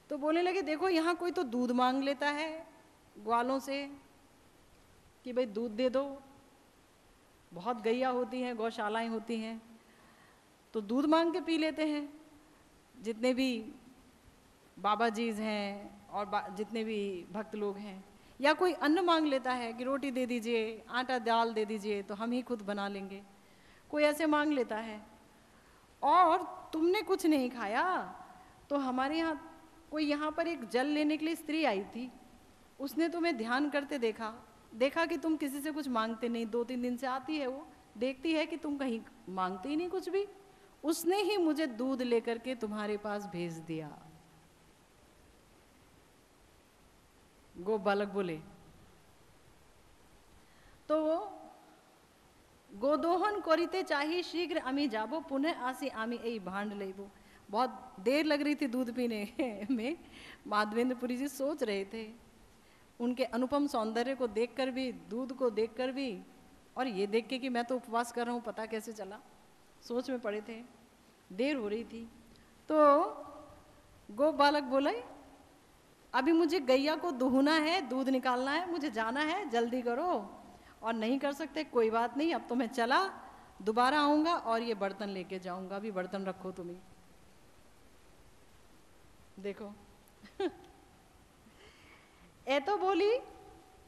तो बोलने लगे देखो यहाँ कोई तो दूध मांग लेता है ग्वालों से कि भाई दूध दे दो, बहुत गैया होती हैं, गौशालाएं होती हैं, तो दूध मांग के पी लेते हैं जितने भी बाबा जीज हैं और जितने भी भक्त लोग हैं। या कोई अन्न मांग लेता है कि रोटी दे दीजिए, आटा दाल दे दीजिए तो हम ही खुद बना लेंगे, कोई ऐसे मांग लेता है। और तुमने कुछ नहीं खाया, तो हमारे यहाँ कोई यहाँ पर एक जल लेने के लिए स्त्री आई थी, उसने तुम्हें ध्यान करते देखा कि तुम किसी से कुछ मांगते नहीं, 2-3 दिन से आती है वो, देखती है कि तुम कहीं मांगते ही नहीं कुछ भी, उसने ही मुझे दूध लेकर के तुम्हारे पास भेज दिया। गोप बालक बोले तो गोदोहन करिते चाहिए शीघ्र आमी जाबो, पुनः आसी आमी ए भांड लेबो। बहुत देर लग रही थी दूध पीने में। माधवेंद्रपुरी जी सोच रहे थे, उनके अनुपम सौंदर्य को देखकर भी, दूध को देखकर भी, और ये देख के कि मैं तो उपवास कर रहा हूँ, पता कैसे चला, सोच में पड़े थे, देर हो रही थी। तो गोप बालक बोले अभी मुझे गैया को दुहना है, दूध निकालना है, मुझे जाना है, जल्दी करो। और नहीं कर सकते, कोई बात नहीं, अब तो मैं चला, दोबारा आऊंगा और ये बर्तन लेके जाऊंगा, अभी बर्तन रखो तुम्हें। देखो ए तो बोली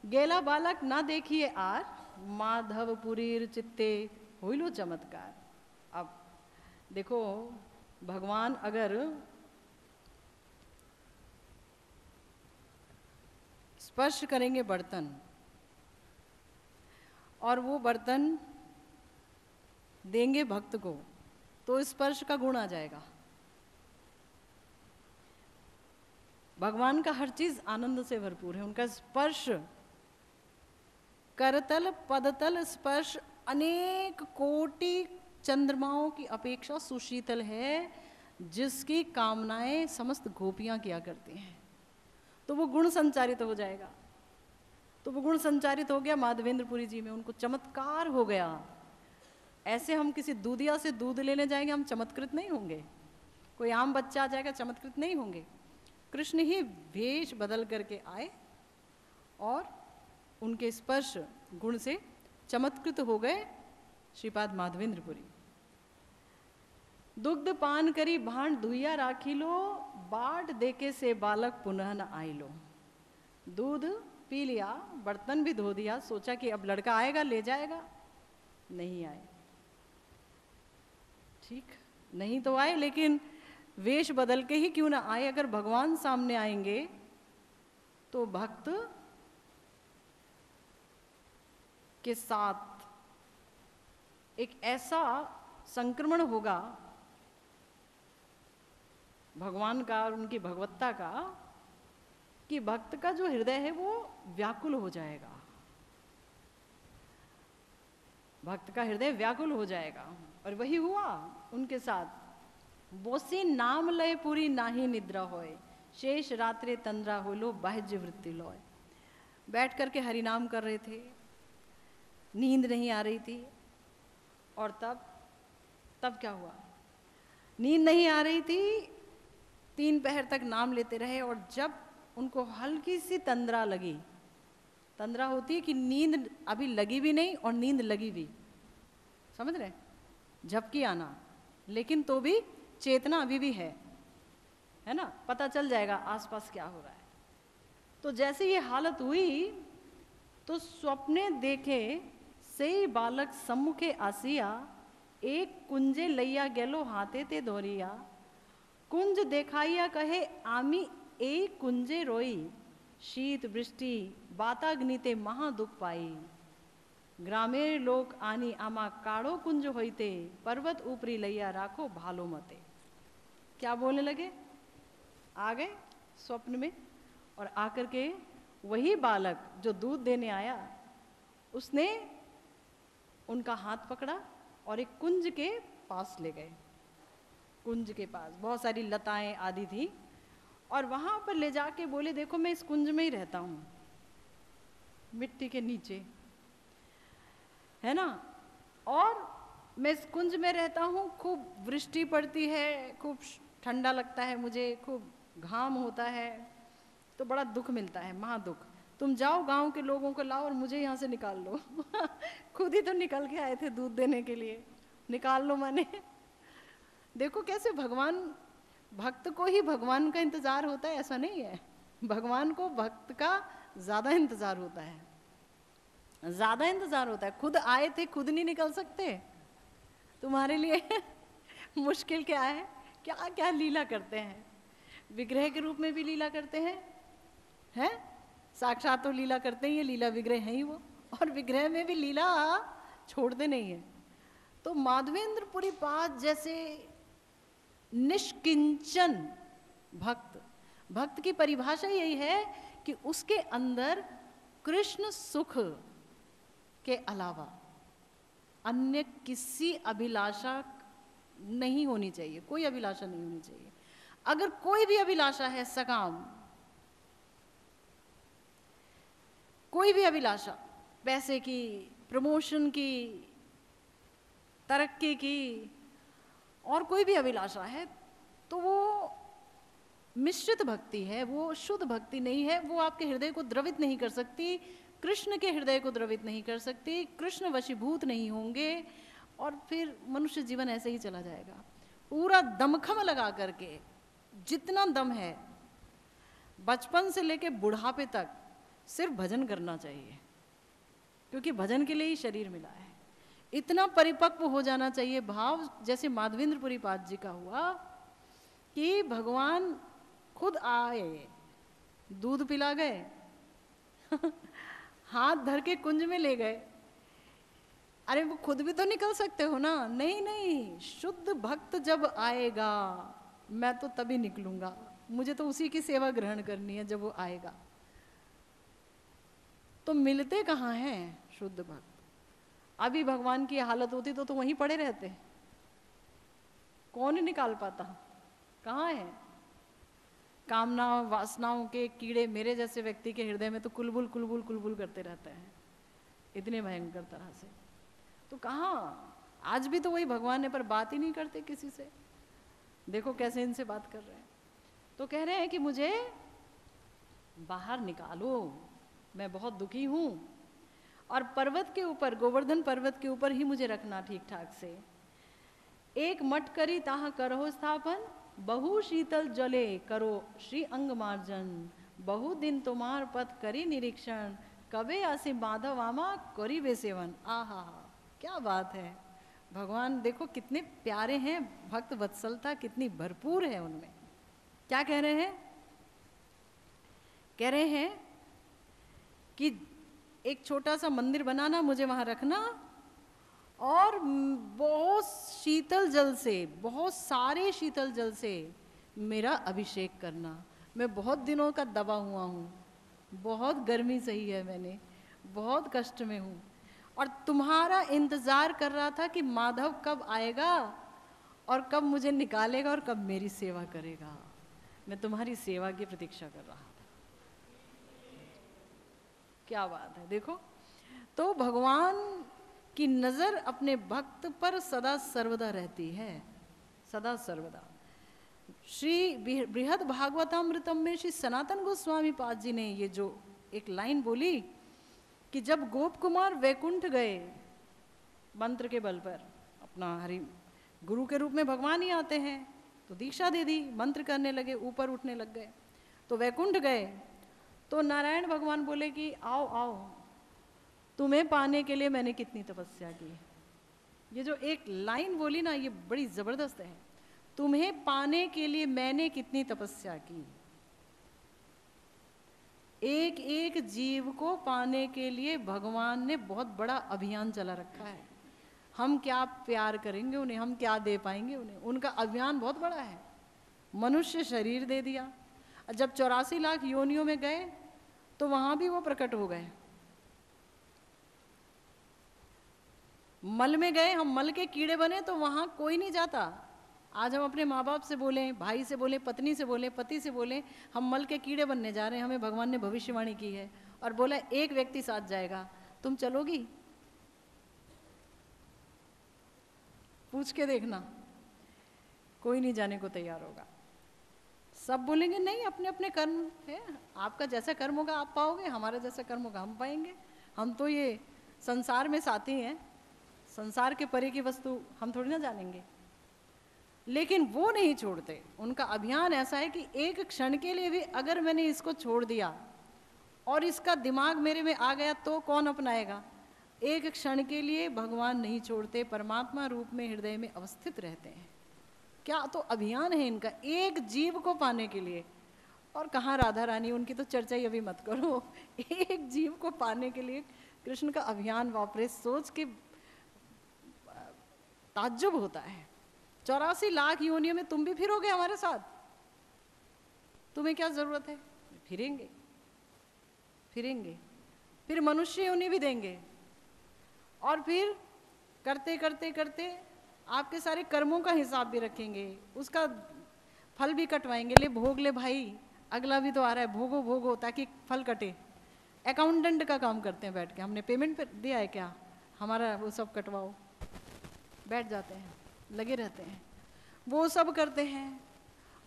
गेला बालक ना देखिए आर, माधवपुरीर चित्ते होइलो चमत्कार। अब देखो भगवान अगर स्पर्श करेंगे बर्तन और वो बर्तन देंगे भक्त को, तो स्पर्श का गुण आ जाएगा। भगवान का हर चीज आनंद से भरपूर है। उनका स्पर्श, करतल पदतल स्पर्श अनेक कोटि चंद्रमाओं की अपेक्षा सुशीतल है, जिसकी कामनाएं समस्त गोपियां किया करती हैं। तो वो गुण संचारित हो जाएगा। तो वो गुण संचारित हो गया माधवेंद्रपुरी जी में, उनको चमत्कार हो गया। ऐसे हम किसी दूधिया से दूध लेने जाएंगे, हम चमत्कृत नहीं होंगे। कोई आम बच्चा आ जाएगा, चमत्कृत नहीं होंगे। कृष्ण ही वेश बदल करके आए और उनके स्पर्श गुण से चमत्कृत हो गए श्रीपाद माधवेंद्रपुरी। दुग्ध पान करी भांड धुइया राखी लो, बाट देके से बालक पुनः न आई लो। दूध पी लिया, बर्तन भी धो दिया, सोचा कि अब लड़का आएगा ले जाएगा, नहीं आए। ठीक, नहीं तो आए, लेकिन वेश बदल के ही क्यों ना आए। अगर भगवान सामने आएंगे तो भक्त के साथ एक ऐसा संक्रमण होगा भगवान का और उनकी भगवत्ता का कि भक्त का जो हृदय है वो व्याकुल हो जाएगा। भक्त का हृदय व्याकुल हो जाएगा। और वही हुआ उनके साथ। बोसी नाम लय पूरी नाही निद्रा होए, शेष रात्रे तंद्रा हो लो बाह्य वृत्ति लोय। बैठ करके हरिनाम कर रहे थे, नींद नहीं आ रही थी। और तब क्या हुआ, नींद नहीं आ रही थी, 3 पहर तक नाम लेते रहे। और जब उनको हल्की सी तंद्रा लगी, तंद्रा होती है कि नींद अभी लगी भी नहीं और नींद लगी भी, समझ रहे, झपकी आना, लेकिन तो भी चेतना अभी भी है ना, पता चल जाएगा आसपास क्या हो रहा है। तो जैसे ये हालत हुई तो स्वप्ने देखे से बालक सम्मुखे आसिया, एक कुंजे लैया गेलो हाथे ते धोरिया। कुंज देखाइया कहे आमी एक कुंजे रोई, शीत वृष्टि बाताग्निते महा दुख पाई। ग्रामीण लोक आनी आमा काड़ो कुंज होइते, पर्वत ऊपरी लैया राखो भालो मते। क्या बोलने लगे, आ गए स्वप्न में, और आकर के वही बालक जो दूध देने आया, उसने उनका हाथ पकड़ा और एक कुंज के पास ले गए। कुंज के पास बहुत सारी लताएं आदि थी, और वहां पर ले जाके बोले, देखो मैं इस कुंज में ही रहता हूं, मिट्टी के नीचे, है ना, और मैं इस कुंज में रहता हूँ। खूब वृष्टि पड़ती है, खूब ठंडा लगता है मुझे, खूब घाम होता है, तो बड़ा दुख मिलता है, महादुख। तुम जाओ गांव के लोगों को लाओ और मुझे यहाँ से निकाल लो। खुद ही तो निकल के आए थे दूध देने के लिए, निकाल लो माने। देखो कैसे भगवान, भक्त को ही भगवान का इंतजार होता है, ऐसा नहीं है। भगवान को भक्त का ज्यादा इंतजार होता है, ज्यादा इंतजार होता है। खुद आए थे, खुद नहीं निकल सकते, तुम्हारे लिए मुश्किल क्या है, क्या क्या लीला करते हैं। विग्रह के रूप में भी लीला करते हैं, साक्षात तो लीला करते ही है, लीला विग्रह है ही वो, और विग्रह में भी लीला छोड़ते नहीं है। तो माधवेंद्रपुरी पाद जैसे निष्किंचन भक्त, भक्त की परिभाषा यही है कि उसके अंदर कृष्ण सुख के अलावा अन्य किसी अभिलाषा नहीं होनी चाहिए, कोई अभिलाषा नहीं होनी चाहिए। अगर कोई भी अभिलाषा है सकाम, कोई भी अभिलाषा, पैसे की, प्रमोशन की, तरक्की की, और कोई भी अभिलाषा है, तो वो मिश्रित भक्ति है, वो शुद्ध भक्ति नहीं है। वो आपके हृदय को द्रवित नहीं कर सकती, कृष्ण के हृदय को द्रवित नहीं कर सकती, कृष्ण वशीभूत नहीं होंगे, और फिर मनुष्य जीवन ऐसे ही चला जाएगा। पूरा दमखम लगा करके, जितना दम है, बचपन से लेके बुढ़ापे तक सिर्फ भजन करना चाहिए, क्योंकि भजन के लिए ही शरीर मिला है। इतना परिपक्व हो जाना चाहिए भाव, जैसे माधवेंद्रपुरी पाद जी का हुआ कि भगवान खुद आए, दूध पिला गए, हाथ धर के कुंज में ले गए। अरे वो खुद भी तो निकल सकते हो ना, नहीं नहीं, शुद्ध भक्त जब आएगा मैं तो तभी निकलूंगा, मुझे तो उसी की सेवा ग्रहण करनी है जब वो आएगा। तो मिलते कहाँ हैं शुद्ध भक्त? अभी भगवान की हालत होती तो वहीं पड़े रहते, कौन निकाल पाता, कहाँ है? कामना वासनाओं के कीड़े मेरे जैसे व्यक्ति के हृदय में तो कुलबुल कुलबुल कुलबुल करते रहते हैं, इतने भयंकर तरह से। तो कहाँ, आज भी तो वही भगवान है, पर बात ही नहीं करते किसी से। देखो कैसे इनसे बात कर रहे हैं। तो कह रहे हैं कि मुझे बाहर निकालो, मैं बहुत दुखी हूँ, और पर्वत के ऊपर, गोवर्धन पर्वत के ऊपर ही मुझे रखना ठीक ठाक से। एक मठ करी ताह करो स्थापन, बहु शीतल जले करो श्री अंग मार्जन, बहु दिन तुम्हार पथ करी निरीक्षण, कबे आसे माधव आमा करी वे सेवन। आहा, क्या बात है। भगवान देखो कितने प्यारे हैं, भक्त वत्सलता कितनी भरपूर है उनमें। क्या कह रहे हैं? कह रहे हैं कि एक छोटा सा मंदिर बनाना, मुझे वहां रखना, और बहुत शीतल जल से, बहुत सारे शीतल जल से मेरा अभिषेक करना। मैं बहुत दिनों का दबा हुआ हूँ, बहुत गर्मी सही है मैंने, बहुत कष्ट में हूँ, और तुम्हारा इंतज़ार कर रहा था कि माधव कब आएगा और कब मुझे निकालेगा और कब मेरी सेवा करेगा। मैं तुम्हारी सेवा की प्रतीक्षा कर रहा था। क्या बात है। देखो, तो भगवान की नज़र अपने भक्त पर सदा सर्वदा रहती है, सदा सर्वदा। श्री बृहद भागवतामृतम में श्री सनातन गोस्वामी पाद जी ने ये जो एक लाइन बोली कि जब गोप कुमार वैकुंठ गए मंत्र के बल पर, अपना हरि गुरु के रूप में भगवान ही आते हैं, तो दीक्षा दे दी, मंत्र करने लगे, ऊपर उठने लग गए, तो वैकुंठ गए। तो नारायण भगवान बोले कि आओ आओ, तुम्हें पाने के लिए मैंने कितनी तपस्या की। ये जो एक लाइन बोली ना, ये बड़ी जबरदस्त है। तुम्हें पाने के लिए मैंने कितनी तपस्या की। एक एक जीव को पाने के लिए भगवान ने बहुत बड़ा अभियान चला रखा है। हम क्या प्यार करेंगे उन्हें, हम क्या दे पाएंगे उन्हें, उनका अभियान बहुत बड़ा है। मनुष्य शरीर दे दिया, जब 84 लाख योनियों में गए तो वहां भी वो प्रकट हो गए। मल में गए, हम मल के कीड़े बने, तो वहां कोई नहीं जाता। आज हम अपने माँ बाप से बोलें, भाई से बोलें, पत्नी से बोलें, पति से बोलें, हम मल के कीड़े बनने जा रहे हैं, हमें भगवान ने भविष्यवाणी की है और बोला एक व्यक्ति साथ जाएगा, तुम चलोगी? पूछ के देखना, कोई नहीं जाने को तैयार होगा। सब बोलेंगे नहीं, अपने अपने कर्म है, आपका जैसा कर्म होगा आप पाओगे, हमारा जैसा कर्म होगा हम पाएंगे। हम तो ये संसार में साथी हैं, संसार के परे की वस्तु हम थोड़ी ना जानेंगे। लेकिन वो नहीं छोड़ते, उनका अभियान ऐसा है कि एक क्षण के लिए भी अगर मैंने इसको छोड़ दिया और इसका दिमाग मेरे में आ गया तो कौन अपनाएगा। एक क्षण के लिए भगवान नहीं छोड़ते, परमात्मा रूप में हृदय में अवस्थित रहते हैं। क्या तो अभियान है इनका, एक जीव को पाने के लिए। और कहाँ राधा रानी, उनकी तो चर्चा ही अभी मत करो। एक जीव को पाने के लिए कृष्ण का अभियान, वापरे सोच के ताज्जुब होता है। 84 लाख योनियों में तुम भी फिरोगे हमारे साथ, तुम्हें क्या जरूरत है? फिरेंगे फिरेंगे, फिर मनुष्य योनि भी देंगे, और फिर करते करते करते आपके सारे कर्मों का हिसाब भी रखेंगे, उसका फल भी कटवाएंगे। ले भोग ले भाई, अगला भी तो आ रहा है, भोगो भोगो ताकि फल कटे। अकाउंटेंट का काम करते हैं बैठ के, हमने पेमेंट दिया है क्या, हमारा वो सब कटवाओ। बैठ जाते हैं, लगे रहते हैं, वो सब करते हैं।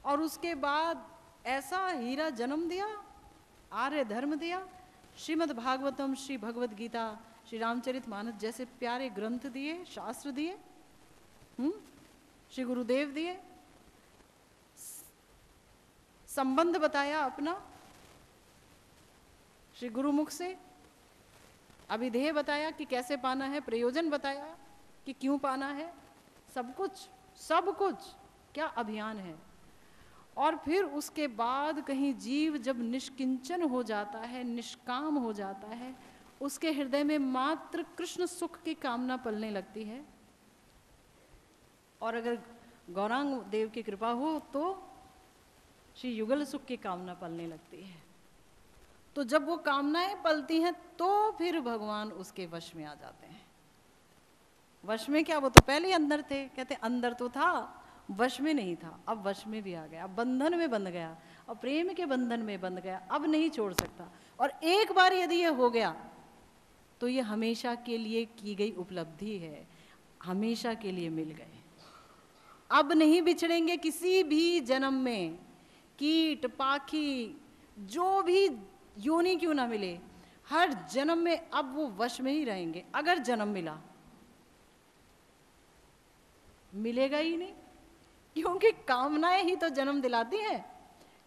और उसके बाद ऐसा हीरा जन्म दिया, आर्य धर्म दिया, श्रीमद् भागवतम, श्री भगवद गीता, श्री रामचरितमानस जैसे प्यारे ग्रंथ दिए, शास्त्र दिए, श्री गुरुदेव दिए, संबंध बताया अपना श्री गुरुमुख से, अभिधेय बताया कि कैसे पाना है, प्रयोजन बताया कि क्यों पाना है, सब कुछ सब कुछ। क्या अभियान है। और फिर उसके बाद कहीं जीव जब निष्किंचन हो जाता है, निष्काम हो जाता है, उसके हृदय में मात्र कृष्ण सुख की कामना पलने लगती है। और अगर गौरांग देव की कृपा हो तो श्री युगल सुख की कामना पलने लगती है। तो जब वो कामनाएं पलती हैं तो फिर भगवान उसके वश में आ जाते हैं। वश में क्या, वो तो पहले ही अंदर थे, कहते अंदर तो था, वश में नहीं था, अब वश में भी आ गया, अब बंधन में बंध गया, और प्रेम के बंधन में बंध गया, अब नहीं छोड़ सकता। और एक बार यदि ये हो गया तो ये हमेशा के लिए की गई उपलब्धि है, हमेशा के लिए मिल गए, अब नहीं बिछड़ेंगे किसी भी जन्म में। कीट पाखी जो भी योनि क्यों ना मिले, हर जन्म में अब वो वश में ही रहेंगे। अगर जन्म मिला, मिलेगा ही नहीं, क्योंकि कामनाएं ही तो जन्म दिलाती हैं।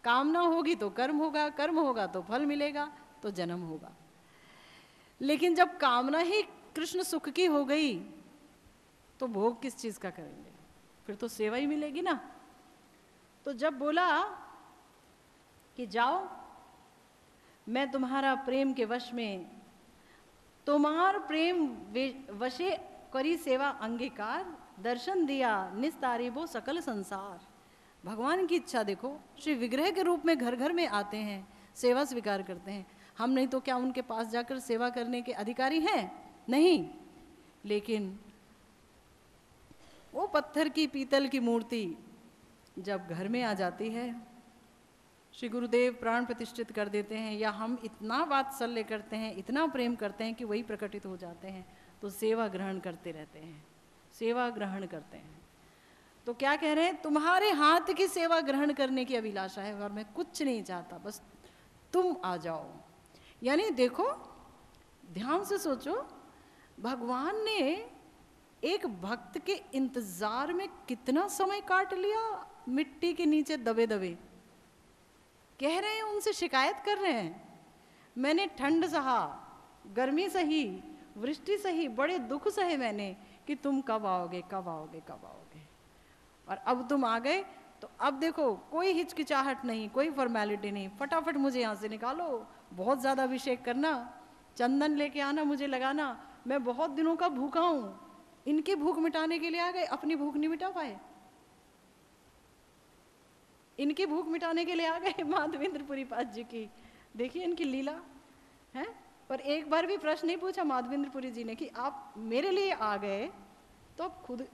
कामना होगी तो कर्म होगा, कर्म होगा तो फल मिलेगा, तो जन्म होगा। लेकिन जब कामना ही कृष्ण सुख की हो गई तो भोग किस चीज का करेंगे, फिर तो सेवा ही मिलेगी ना। तो जब बोला कि जाओ मैं तुम्हारा प्रेम के वश में, तुम्हार प्रेम वशे करी सेवा अंगीकार, दर्शन दिया निस्तारिबो सकल संसार। भगवान की इच्छा देखो, श्री विग्रह के रूप में घर घर में आते हैं, सेवा स्वीकार करते हैं। हम नहीं तो क्या उनके पास जाकर सेवा करने के अधिकारी हैं? नहीं। लेकिन वो पत्थर की पीतल की मूर्ति जब घर में आ जाती है, श्री गुरुदेव प्राण प्रतिष्ठित कर देते हैं, या हम इतना वात्सल्य करते हैं, इतना प्रेम करते हैं कि वही प्रकटित हो जाते हैं, तो सेवा ग्रहण करते रहते हैं, सेवा ग्रहण करते हैं। तो क्या कह रहे हैं? तुम्हारे हाथ की सेवा ग्रहण करने की अभिलाषा है और मैं कुछ नहीं चाहता, बस तुम आ जाओ। यानी देखो, ध्यान से सोचो, भगवान ने एक भक्त के इंतजार में कितना समय काट लिया, मिट्टी के नीचे दबे दबे। कह रहे हैं, उनसे शिकायत कर रहे हैं, मैंने ठंड सहा, गर्मी सही, वृष्टि सही, बड़े दुख सहे मैंने, कि तुम कब आओगे, कब आओगे, कब आओगे। और अब तुम आ गए, तो अब देखो कोई हिचकिचाहट नहीं, कोई फॉर्मेलिटी नहीं, फटाफट मुझे यहाँ से निकालो, बहुत ज़्यादा अभिषेक करना, चंदन लेके आना, मुझे लगाना, मैं बहुत दिनों का भूखा हूँ। इनकी भूख मिटाने के लिए आ गए, अपनी भूख नहीं मिटा पाए। इनकी भूख मिटाने के लिए आ गए माधवेंद्रपुरी पाद जी की। देखिए इनकी लीला है। पर एक बार भी प्रश्न नहीं पूछा माधवेंद्रपुरी जी ने कि आप मेरे लिए आ गए, तो आप खुद,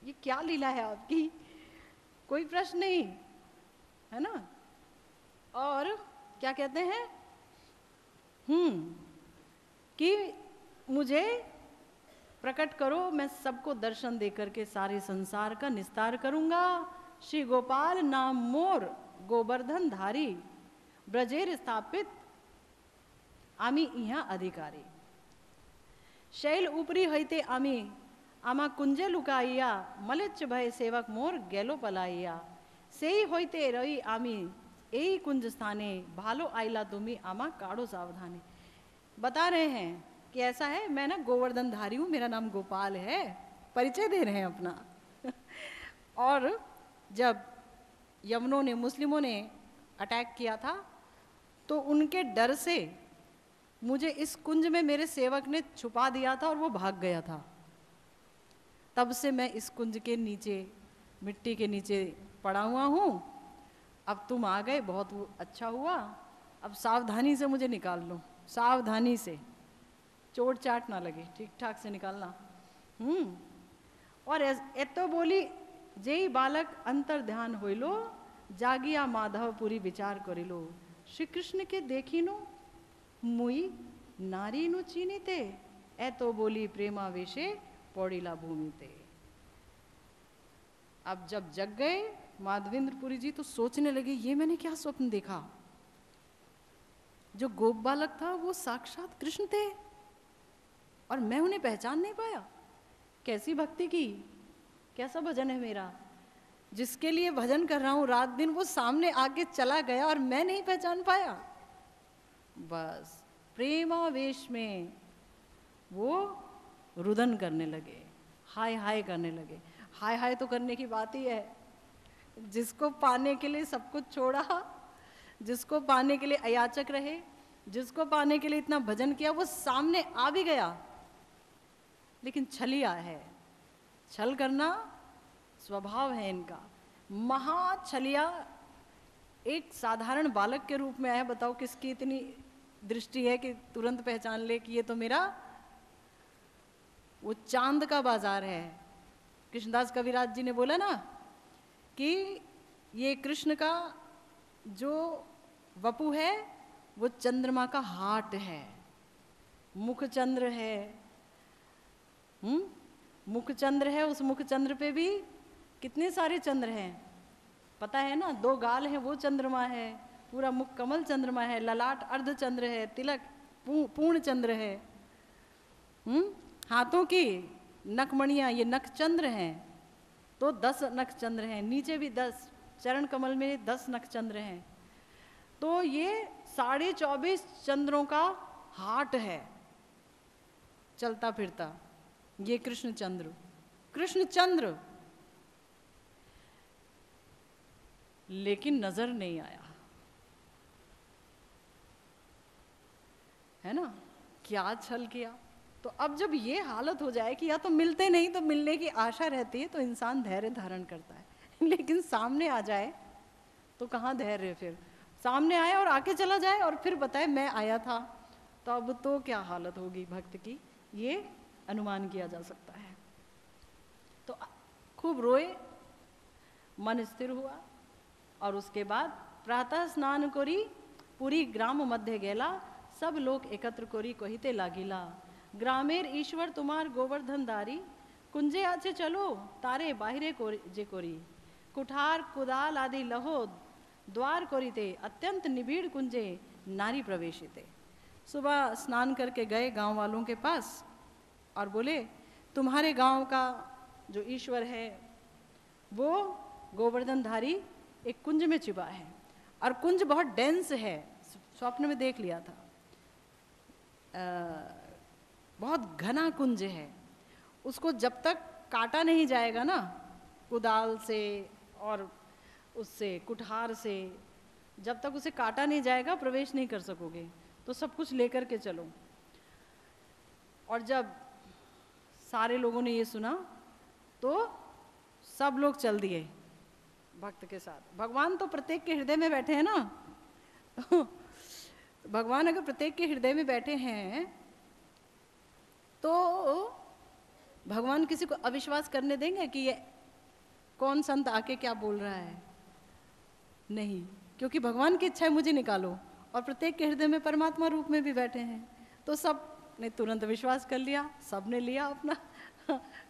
ये क्या लीला है आपकी? कोई प्रश्न नहीं, है ना। और क्या कहते हैं कि मुझे प्रकट करो, मैं सबको दर्शन दे करके सारे संसार का निस्तार करूंगा। श्री गोपाल नाम मोर गोवर्धन धारी, ब्रजेर स्थापित आमी इहा अधिकारी। शैल ऊपरी हईते आमी आमा कुंजे लुकाइया, मलिच्छ भय सेवक मोर गेलो पलाइया। सेई होइते रही आमी एई कुंज स्थाने, भालो आइला तुमी आमा काढ़ो सावधानी। बता रहे हैं कि ऐसा है, मैं ना गोवर्धन धारी हूँ, मेरा नाम गोपाल है, परिचय दे रहे हैं अपना। और जब यमनों ने, मुस्लिमों ने अटैक किया था, तो उनके डर से मुझे इस कुंज में मेरे सेवक ने छुपा दिया था और वो भाग गया था। तब से मैं इस कुंज के नीचे, मिट्टी के नीचे पड़ा हुआ हूँ। अब तुम आ गए, बहुत अच्छा हुआ। अब सावधानी से मुझे निकाल लो, सावधानी से, चोट चाट ना लगे, ठीक ठाक से निकालना। और एतो बोली जेई बालक अंतर ध्यान होइलो, जागिया माधवपुरी विचार करिलो। श्री कृष्ण के देखिनो मुई नारी नु चीनीते, एतो बोली प्रेमावेशे पौड़ीला भूमिते। अब जब जग गए माधवेंद्रपुरी जी, तो सोचने लगे, ये मैंने क्या स्वप्न देखा? जो गोप बालक था वो साक्षात कृष्ण थे और मैं उन्हें पहचान नहीं पाया। कैसी भक्ति की, कैसा भजन है मेरा, जिसके लिए भजन कर रहा हूं रात दिन, वो सामने आके चला गया और मैं नहीं पहचान पाया। बस प्रेमावेश में वो रुदन करने लगे, हाय हाय करने लगे। हाय हाय तो करने की बात ही है, जिसको पाने के लिए सब कुछ छोड़ा, जिसको पाने के लिए अयाचक रहे, जिसको पाने के लिए इतना भजन किया, वो सामने आ भी गया। लेकिन छलिया है, छल करना स्वभाव है इनका, महा छलिया। एक साधारण बालक के रूप में आया, बताओ किसकी इतनी दृष्टि है कि तुरंत पहचान ले कि ये तो मेरा वो चांद का बाजार है। कृष्णदास कविराज जी ने बोला ना कि ये कृष्ण का जो वपु है वो चंद्रमा का हाट है, मुख चंद्र है। मुख चंद्र है, उस मुख चंद्र पे भी कितने सारे चंद्र हैं पता है ना, 2 गाल हैं वो चंद्रमा है, पूरा मुख कमल चंद्रमा है, ललाट अर्ध चंद्र है, तिलक पूर्ण चंद्र है। हाथों की नखमणियाँ ये नख चंद्र हैं, तो 10 नख चंद्र हैं, नीचे भी 10, चरण कमल में 10 नख चंद्र हैं। तो ये 24.5 चंद्रों का हाट है चलता फिरता, ये कृष्ण चंद्र। कृष्ण चंद्र लेकिन नजर नहीं आया, है ना, क्या छल किया। तो अब जब ये हालत हो जाए कि या तो मिलते नहीं तो मिलने की आशा रहती है, तो इंसान धैर्य धारण करता है लेकिन सामने आ जाए तो कहाँ धैर्य, फिर सामने आए और आके चला जाए और फिर बताए मैं आया था, तो अब तो क्या हालत होगी भक्त की, ये अनुमान किया जा सकता है। तो खूब रोए, मन स्थिर हुआ, और उसके बाद प्रातः स्नान करी पूरी ग्राम मध्य गेला, सब लोग एकत्र करी कहिते लागिला, ग्रामेर ईश्वर तुम्हार गोवर्धन दारी, कुंजे आचे चलो तारे बाहिरे जे कोरी, कुठार कुदाल आदि लहो द्वार कोरीते, अत्यंत निबिड़ कुंजे नारी प्रवेशिते। सुबह स्नान करके गए गांव वालों के पास और बोले तुम्हारे गांव का जो ईश्वर है वो गोवर्धनधारी एक कुंज में छिपा है, और कुंज बहुत डेंस है, स्वप्न में देख लिया था, बहुत घना कुंज है, उसको जब तक काटा नहीं जाएगा ना कुदाल से और उससे कुठार से, जब तक उसे काटा नहीं जाएगा प्रवेश नहीं कर सकोगे, तो सब कुछ लेकर के चलो। और जब सारे लोगों ने ये सुना तो सब लोग चल दिए भक्त के साथ। भगवान तो प्रत्येक के हृदय में बैठे हैं ना भगवान अगर प्रत्येक के हृदय में बैठे हैं तो भगवान किसी को अविश्वास करने देंगे कि ये कौन संत आके क्या बोल रहा है? नहीं, क्योंकि भगवान की इच्छा है मुझे निकालो, और प्रत्येक के हृदय में परमात्मा रूप में भी बैठे हैं, तो सब ने तुरंत विश्वास कर लिया, सब ने लिया अपना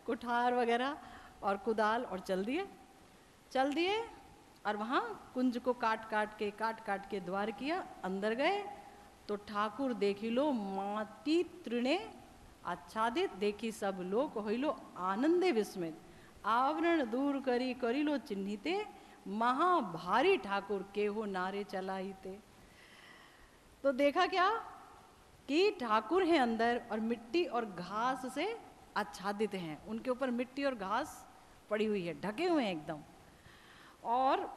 कुठार वगैरह और कुदाल और चल दिए और वहाँ कुंज को काट काट के द्वार किया, अंदर गए तो ठाकुर देखी लो माटी तृणे आच्छादित, देखी सब लोग होइलो आनंदे विस्मित, आवरण दूर करी लो चिन्हिते, महाभारी ठाकुर के हो नारे चलाईते। तो देखा क्या कि ठाकुर हैं अंदर और मिट्टी और घास से आच्छादित हैं, उनके ऊपर मिट्टी और घास पड़ी हुई है, ढके हुए हैं एकदम, और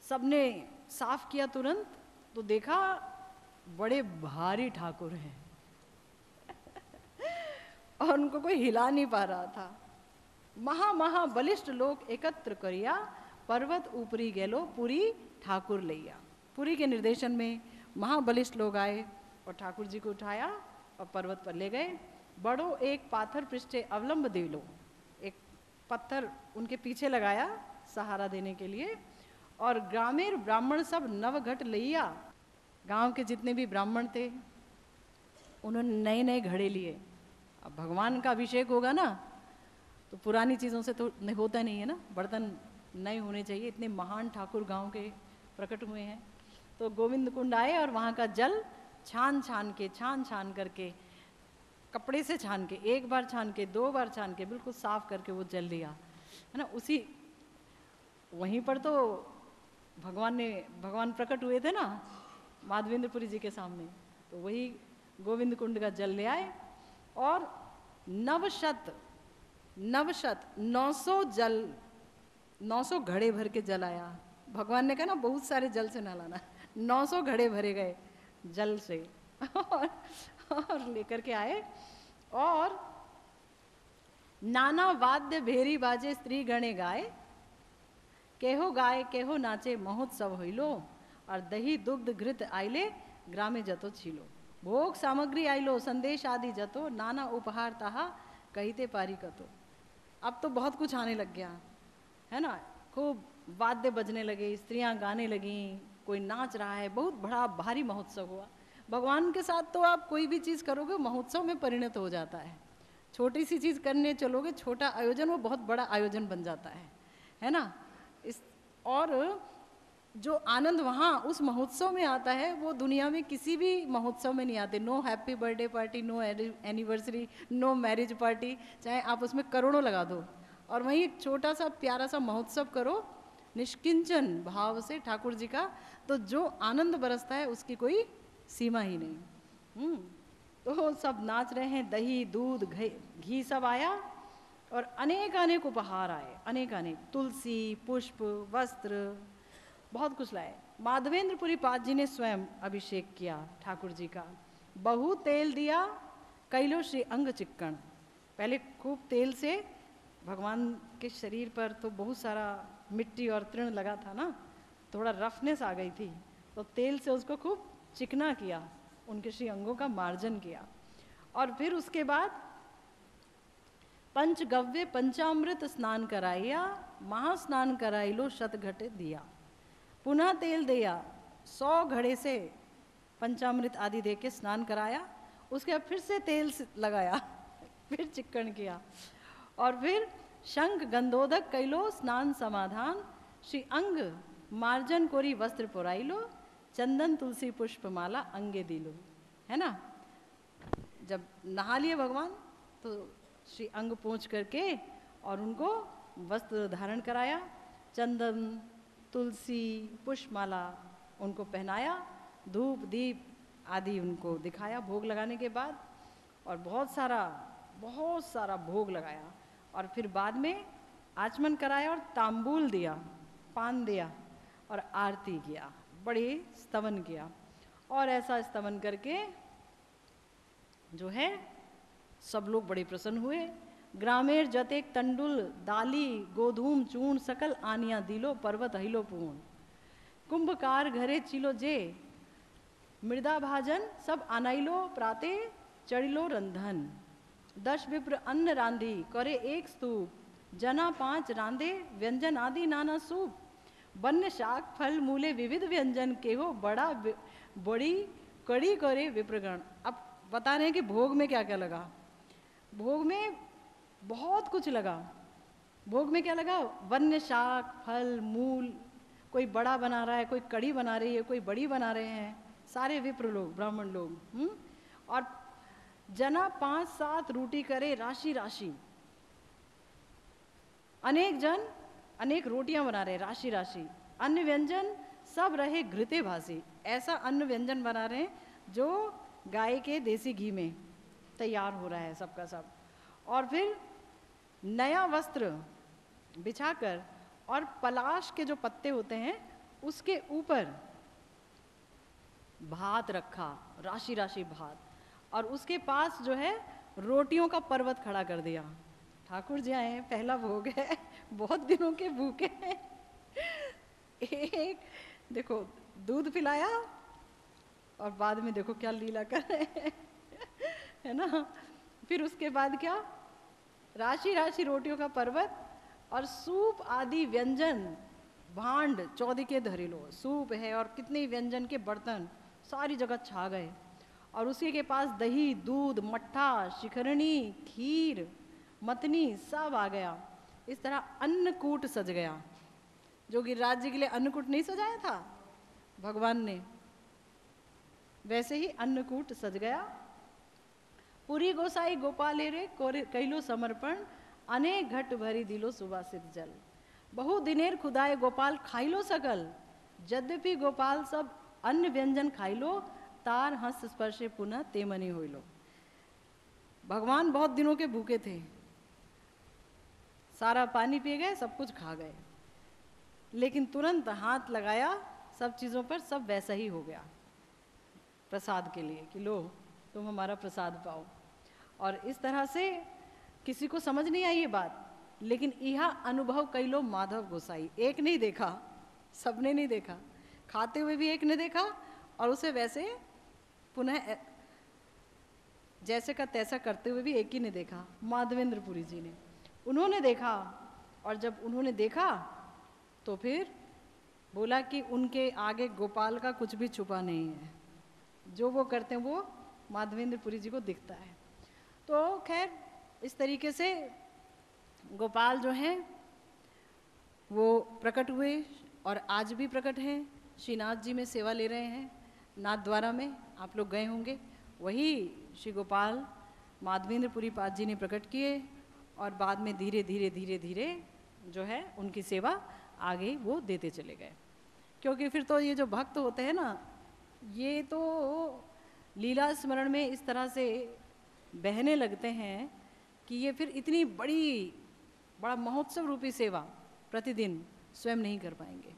सबने साफ किया तुरंत, तो देखा बड़े भारी ठाकुर हैं और उनको कोई हिला नहीं पा रहा था। महा बलिष्ठ लोग एकत्र करिया, पर्वत ऊपरी गेलो पुरी ठाकुर लैया। पुरी के निर्देशन में महाबलिष्ठ लोग आए और ठाकुर जी को उठाया और पर्वत पर ले गए। बड़ो एक पाथर पृष्ठे अवलंब दिलो, एक पत्थर उनके पीछे लगाया सहारा देने के लिए, और ग्रामीण ब्राह्मण सब नवघट लैया, गांव के जितने भी ब्राह्मण थे उन्होंने नए नए घड़े लिए। अब भगवान का अभिषेक होगा ना तो पुरानी चीज़ों से तो होता नहीं है ना, बर्तन नए होने चाहिए, इतने महान ठाकुर गांव के प्रकट हुए हैं। तो गोविंद कुंड आए और वहाँ का जल छान छान करके, कपड़े से छान के, एक बार छान के, 2 बार छान के, बिल्कुल साफ करके वो जल लिया, है ना। उसी वहीं पर तो भगवान प्रकट हुए थे ना माधवेंद्रपुरी जी के सामने, तो वही गोविंद कुंड का जल ले आए और 900 घड़े भर के जल आया। भगवान ने कहा ना बहुत सारे जल से ना लाना, 900 घड़े भरे गए जल से और लेकर के आए, और नाना वाद्य भेरी बाजे स्त्री गणे गाए, केहो नाचे महोत्सव होइलो, और दही दुग्ध घृत आइले ग्रामे जतो छीलो, भोग सामग्री आइलो संदेश आदि जतो, नाना उपहार ताहा कहते पारी कतो। अब तो बहुत कुछ आने लग गया है ना, खूब वाद्य बजने लगे, स्त्रियां गाने लगीं, कोई नाच रहा है, बहुत बड़ा भारी महोत्सव हुआ। भगवान के साथ तो आप कोई भी चीज़ करोगे महोत्सव में परिणत हो जाता है। छोटी सी चीज़ करने चलोगे, छोटा आयोजन वो बहुत बड़ा आयोजन बन जाता है ना। इस और जो आनंद वहाँ उस महोत्सव में आता है वो दुनिया में किसी भी महोत्सव में नहीं आते। No happy birthday party, no anniversary, no marriage party, चाहे आप उसमें करोड़ों लगा दो, और वहीं एक छोटा सा प्यारा सा महोत्सव करो निष्किंचन भाव से ठाकुर जी का, तो जो आनंद बरसता है उसकी कोई सीमा ही नहीं। तो सब नाच रहे हैं, दही दूध घी सब आया, और अनेक अनेक उपहार आए, अनेक अनेक, तुलसी, पुष्प, वस्त्र, बहुत कुछ लाए। माधवेंद्रपुरी पाद जी ने स्वयं अभिषेक किया ठाकुर जी का, बहु तेल दिया कैलो श्री अंग चिक्कण। पहले खूब तेल से भगवान के शरीर पर तो बहुत सारा मिट्टी और तृण लगा था ना, थोड़ा रफनेस आ गई थी, तो तेल से उसको खूब चिकना किया, उनके श्री अंगों का मार्जन किया। और फिर उसके बाद पंचगव्य पंचामृत स्नान कराइया, महास्नान कराई लो शत घटे दिया। पुनः तेल दिया, 100 घड़े से पंचामृत आदि दे के स्नान कराया, उसके बाद फिर से तेल लगाया, फिर चिक्कण किया, और फिर शंख गंधोदक कैलो स्नान समाधान, श्री अंग मार्जन कोरी वस्त्र पुराई लो, चंदन तुलसी पुष्प माला अंगे दिलो। है ना, जब नहा लिए भगवान तो श्री अंग पोंछ करके और उनको वस्त्र धारण कराया, चंदन तुलसी पुष्पमाला उनको पहनाया, धूप दीप आदि उनको दिखाया भोग लगाने के बाद, और बहुत सारा भोग लगाया, और फिर बाद में आचमन कराया और तांबूल दिया, पान दिया और आरती किया, बड़े स्तवन किया। और ऐसा स्तवन करके जो है सब लोग बड़े प्रसन्न हुए। ग्रामेर जतेक तंडुल दाली गोधूम चूर्ण सकल आनिया दिलो पर्वत हिलो पूर्ण। कुंभकार घरे चिलो जे मृदा भाजन सब आनाइलो प्राते चढ़िलो रंधन। 10 विप्र अन्न रांधी करे एक स्तूप, जना 5 रांधे व्यंजन आदि नाना सूप। वन्य शाक फल मूले विविध व्यंजन के हो बड़ी कड़ी करे विप्रगण। अब बता रहे हैं कि भोग में क्या क्या लगा। भोग में बहुत कुछ लगा। भोग में क्या लगा? वन्य शाक फल मूल, कोई बड़ा बना रहा है, कोई कड़ी बना रही है, कोई बड़ी बना रहे हैं, सारे विप्र लोग ब्राह्मण लोग। और जना 5-7 रोटी करे राशि राशि, अनेक जन अनेक रोटियां बना रहे राशि राशि। अन्न व्यंजन सब रहे घृते भासी, ऐसा अन्न व्यंजन बना रहे हैं जो गाय के देसी घी में तैयार हो रहा है सबका सब। और फिर नया वस्त्र बिछाकर और पलाश के जो पत्ते होते हैं उसके ऊपर भात रखा, राशि राशि भात, और उसके पास जो है रोटियों का पर्वत खड़ा कर दिया। ठाकुर जी आए, पहला भोग है, बहुत दिनों के भूखे हैं। एक देखो दूध पिलाया और बाद में देखो क्या लीला कर रहे हैं, है ना। फिर उसके बाद क्या, राशि राशि रोटियों का पर्वत और सूप आदि व्यंजन भांड 14 के धरेलो, सूप है और कितने व्यंजन के बर्तन सारी जगह छा गए। और उसी के पास दही दूध मट्ठा शिखरणी खीर मतनी सब आ गया। इस तरह अन्नकूट सज गया। जो गिरिराज जी के लिए अन्नकूट नहीं सजाया था भगवान ने, वैसे ही अन्नकूट सज गया। पूरी गोसाई गोपाले रे कैलो समर्पण, अनेक घट भरी दिलो सुवासित जल। बहु दिनेर खुदाए गोपाल खाइलो सकल, यद्यपि गोपाल सब अन्न व्यंजन खाइलो, तार हंस स्पर्शे पुनः तेमनी होइलो। भगवान बहुत दिनों के भूखे थे, सारा पानी पी गए, सब कुछ खा गए, लेकिन तुरंत हाथ लगाया सब चीज़ों पर, सब वैसा ही हो गया प्रसाद के लिए कि लो तुम हमारा प्रसाद पाओ। और इस तरह से किसी को समझ नहीं आई ये बात, लेकिन यह अनुभव कई लोग माधव गोसाई, एक नहीं देखा, सबने नहीं देखा, खाते हुए भी एक ने देखा और उसे वैसे पुनः जैसे का तैसा करते हुए भी एक ही ने देखा, माधवेंद्रपुरी जी ने। उन्होंने देखा, और जब उन्होंने देखा तो फिर बोला कि उनके आगे गोपाल का कुछ भी छुपा नहीं है, जो वो करते हैं वो माधवेंद्रपुरी जी को दिखता है। तो खैर इस तरीके से गोपाल जो हैं वो प्रकट हुए और आज भी प्रकट हैं। श्रीनाथ जी में सेवा ले रहे हैं, नाथ द्वारा में आप लोग गए होंगे। वही श्री गोपाल माधवेंद्रपुरी पाद जी ने प्रकट किए और बाद में धीरे धीरे धीरे धीरे जो है उनकी सेवा आगे वो देते चले गए। क्योंकि फिर तो ये जो भक्त होते हैं ना, ये तो लीला स्मरण में इस तरह से बहने लगते हैं कि ये फिर इतनी बड़ा महोत्सव रूपी सेवा प्रतिदिन स्वयं नहीं कर पाएंगे,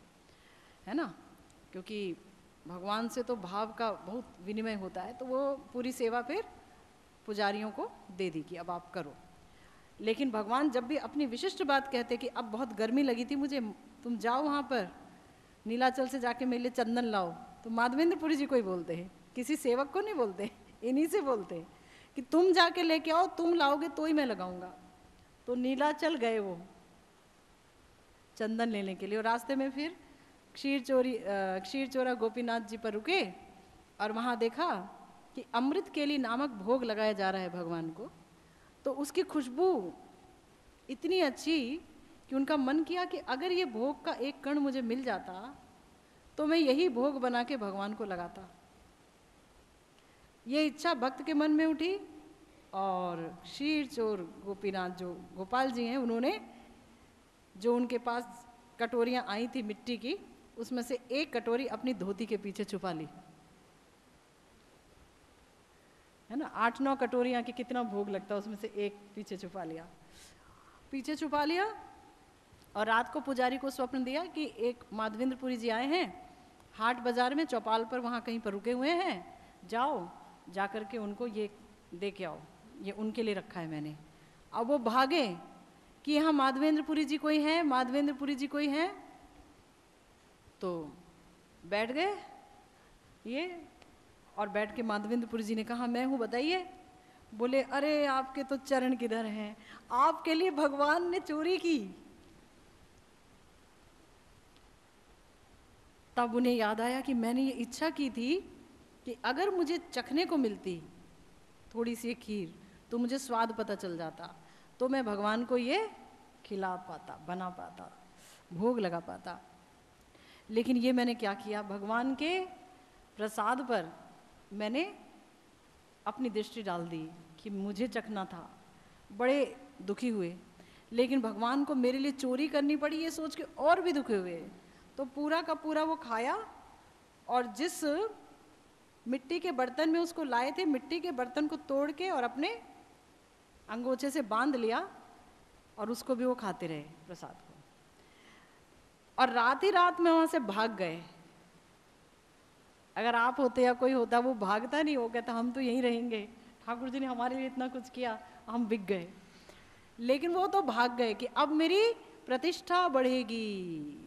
है ना। क्योंकि भगवान से तो भाव का बहुत विनिमय होता है, तो वो पूरी सेवा फिर पुजारियों को दे दी कि अब आप करो। लेकिन भगवान जब भी अपनी विशिष्ट बात कहते कि अब बहुत गर्मी लगी थी मुझे, तुम जाओ वहाँ पर नीलाचल से जाके मेरे लिए चंदन लाओ, तो माधवेंद्रपुरी जी को ही बोलते हैं, किसी सेवक को नहीं बोलते, इन्हीं से बोलते हैं कि तुम जाके लेके आओ, तुम लाओगे तो ही मैं लगाऊंगा। तो नीलाचल गए वो चंदन लेने के लिए, और रास्ते में फिर क्षीरचोरा गोपीनाथ जी पर रुके और वहाँ देखा कि अमृत केली नामक भोग लगाया जा रहा है भगवान को। तो उसकी खुशबू इतनी अच्छी कि उनका मन किया कि अगर ये भोग का एक कण मुझे मिल जाता तो मैं यही भोग बना के भगवान को लगाता। ये इच्छा भक्त के मन में उठी और क्षीरचोर गोपीनाथ जो गोपाल जी हैं, उन्होंने जो उनके पास कटोरियाँ आई थी मिट्टी की, उसमें से एक कटोरी अपनी धोती के पीछे छुपा ली, है ना। 8-9 कटोरियाँ की कितना भोग लगता है, उसमें से एक पीछे छुपा लिया। और रात को पुजारी को स्वप्न दिया कि एक माधवेंद्रपुरी जी आए हैं हाट बाजार में, चौपाल पर वहाँ कहीं पर रुके हुए हैं, जाओ जा कर के उनको ये दे के आओ, ये उनके लिए रखा है मैंने। अब वो भागे कि यहाँ माधवेंद्रपुरी जी कोई हैं, माधवेंद्रपुरी जी कोई हैं। तो बैठ गए ये, और बैठ के माधवेंद्रपुरी जी ने कहा मैं हूँ, बताइए। बोले अरे आपके तो चरण किधर हैं, आपके लिए भगवान ने चोरी की। तब उन्हें याद आया कि मैंने ये इच्छा की थी कि अगर मुझे चखने को मिलती थोड़ी सी खीर तो मुझे स्वाद पता चल जाता, तो मैं भगवान को ये खिला पाता, बना पाता, भोग लगा पाता। लेकिन ये मैंने क्या किया, भगवान के प्रसाद पर मैंने अपनी दृष्टि डाल दी कि मुझे चखना था। बड़े दुखी हुए, लेकिन भगवान को मेरे लिए चोरी करनी पड़ी ये सोच के और भी दुखी हुए। तो पूरा का पूरा वो खाया, और जिस मिट्टी के बर्तन में उसको लाए थे, मिट्टी के बर्तन को तोड़ के और अपने अंगोछे से बांध लिया, और उसको भी वो खाते रहे प्रसाद को। और रात ही रात में वहाँ से भाग गए। अगर आप होते या कोई होता, वो भागता नहीं, वो कहता हम तो यहीं रहेंगे, ठाकुर जी ने हमारे लिए इतना कुछ किया, हम बिक गए। लेकिन वो तो भाग गए कि अब मेरी प्रतिष्ठा बढ़ेगी,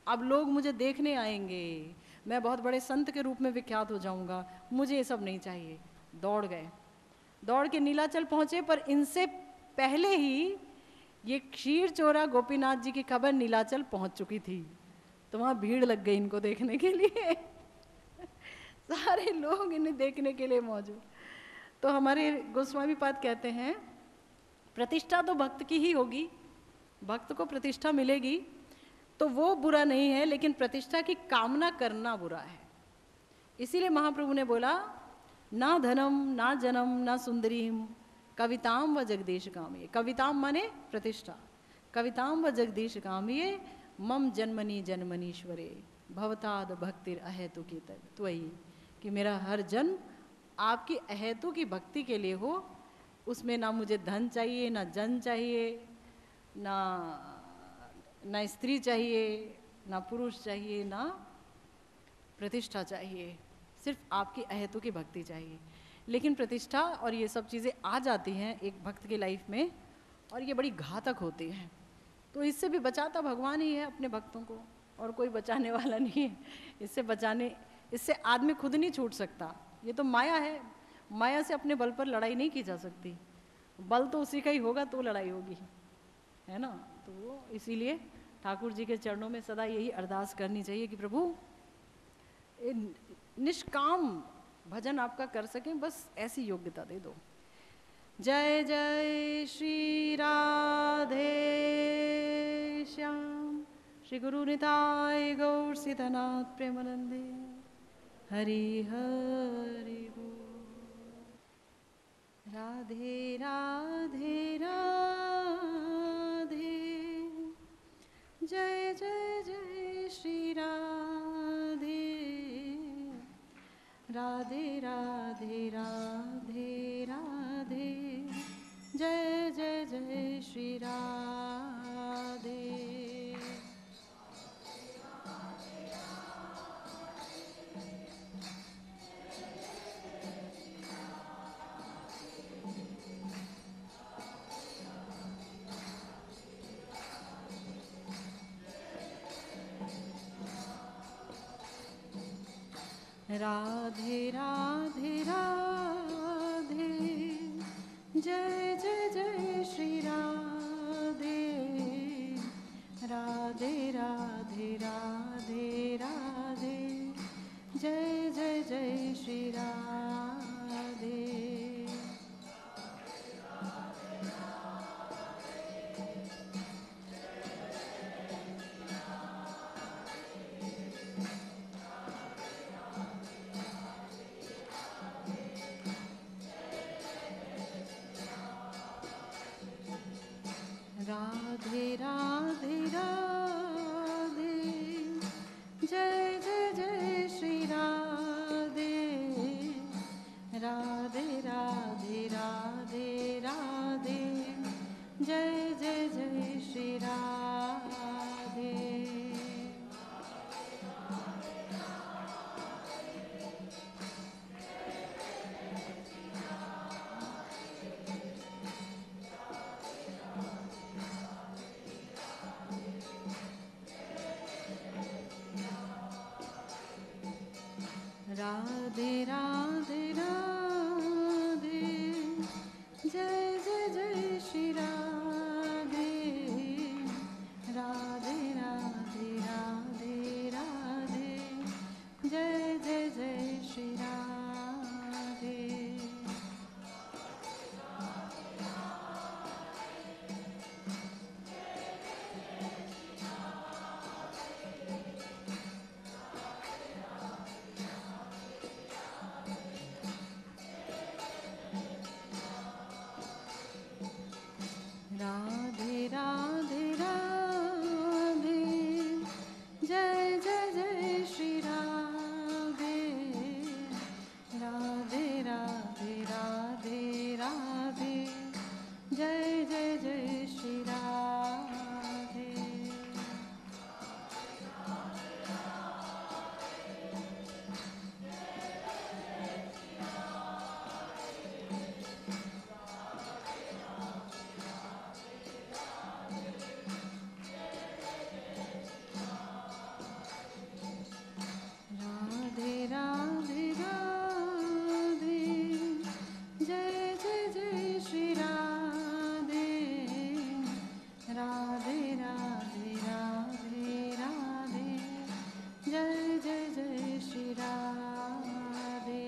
अब लोग मुझे देखने आएंगे, मैं बहुत बड़े संत के रूप में विख्यात हो जाऊंगा, मुझे ये सब नहीं चाहिए। दौड़ गए, दौड़ के नीलाचल पहुंचे, पर इनसे पहले ही ये क्षीरचोरा गोपीनाथ जी की खबर नीलाचल पहुंच चुकी थी। तो वहाँ भीड़ लग गई इनको देखने के लिए सारे लोग इन्हें देखने के लिए मौजूद। तो हमारे गोस्वामी पाद कहते हैं प्रतिष्ठा तो भक्त की ही होगी, भक्त को प्रतिष्ठा मिलेगी तो वो बुरा नहीं है, लेकिन प्रतिष्ठा की कामना करना बुरा है। इसीलिए महाप्रभु ने बोला ना धनम ना जनम ना सुंदरीम कविताम व जगदीश कामिये। कविताम माने प्रतिष्ठा, कविताम व जगदीश कामिये मम जन्मनि जन्मनीश्वरे भवताद भक्तिर अहेतु की त्वयि, कि मेरा हर जन्म आपकी अहेतु की भक्ति के लिए हो। उसमें ना मुझे धन चाहिए, ना जन चाहिए, ना स्त्री चाहिए, ना पुरुष चाहिए, ना प्रतिष्ठा चाहिए, सिर्फ आपकी अहेतु की भक्ति चाहिए। लेकिन प्रतिष्ठा और ये सब चीज़ें आ जाती हैं एक भक्त की लाइफ में, और ये बड़ी घातक होती हैं। तो इससे भी बचाता भगवान ही है अपने भक्तों को, और कोई बचाने वाला नहीं है। इससे आदमी खुद नहीं छूट सकता, ये तो माया है। माया से अपने बल पर लड़ाई नहीं की जा सकती, बल तो उसी का ही होगा तो लड़ाई होगी, है ना। तो इसीलिए ठाकुर जी के चरणों में सदा यही अरदास करनी चाहिए कि प्रभु निष्काम भजन आपका कर सकें, बस ऐसी योग्यता दे दो। जय जय श्री राधे श्याम, श्री गुरु निताय गौर सीतानाथ प्रेमानंदे, हरि हरि बोल। राधे राधे राधे, जय जय जय श्री राधे, राधे राधे राधे राधे, जय जय जय श्री राधे। राधे राधे राधे, जय जय जय श्री राधे, राधे राधे राधे राधे, जय जय जय श्री राधे। राधे राधे राधे, जय जय जय श्री राधे, राधे राधे राधे राधे, जय जय जय श्री राधे। राधे राधे राधे, जय जय जय श्री राधे, राधे राधे राधे राधे, जय जय जय श्री राधे। राधे राधे राधे, जय जय जय श्री राधे, राधे राधे राधे राधे, जय जय जय श्री राधे। राधे राधे राधे, जय जय जय श्री राधे, राधे राधे राधे राधे, जय जय जय श्री राधे।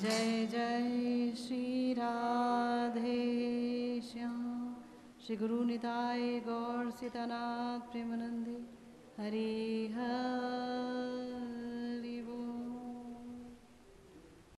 जय जय श्री राधे श्याम, श्री गुरु निताय गौर सीतानाथ प्रेमानंदे, हरि हरि।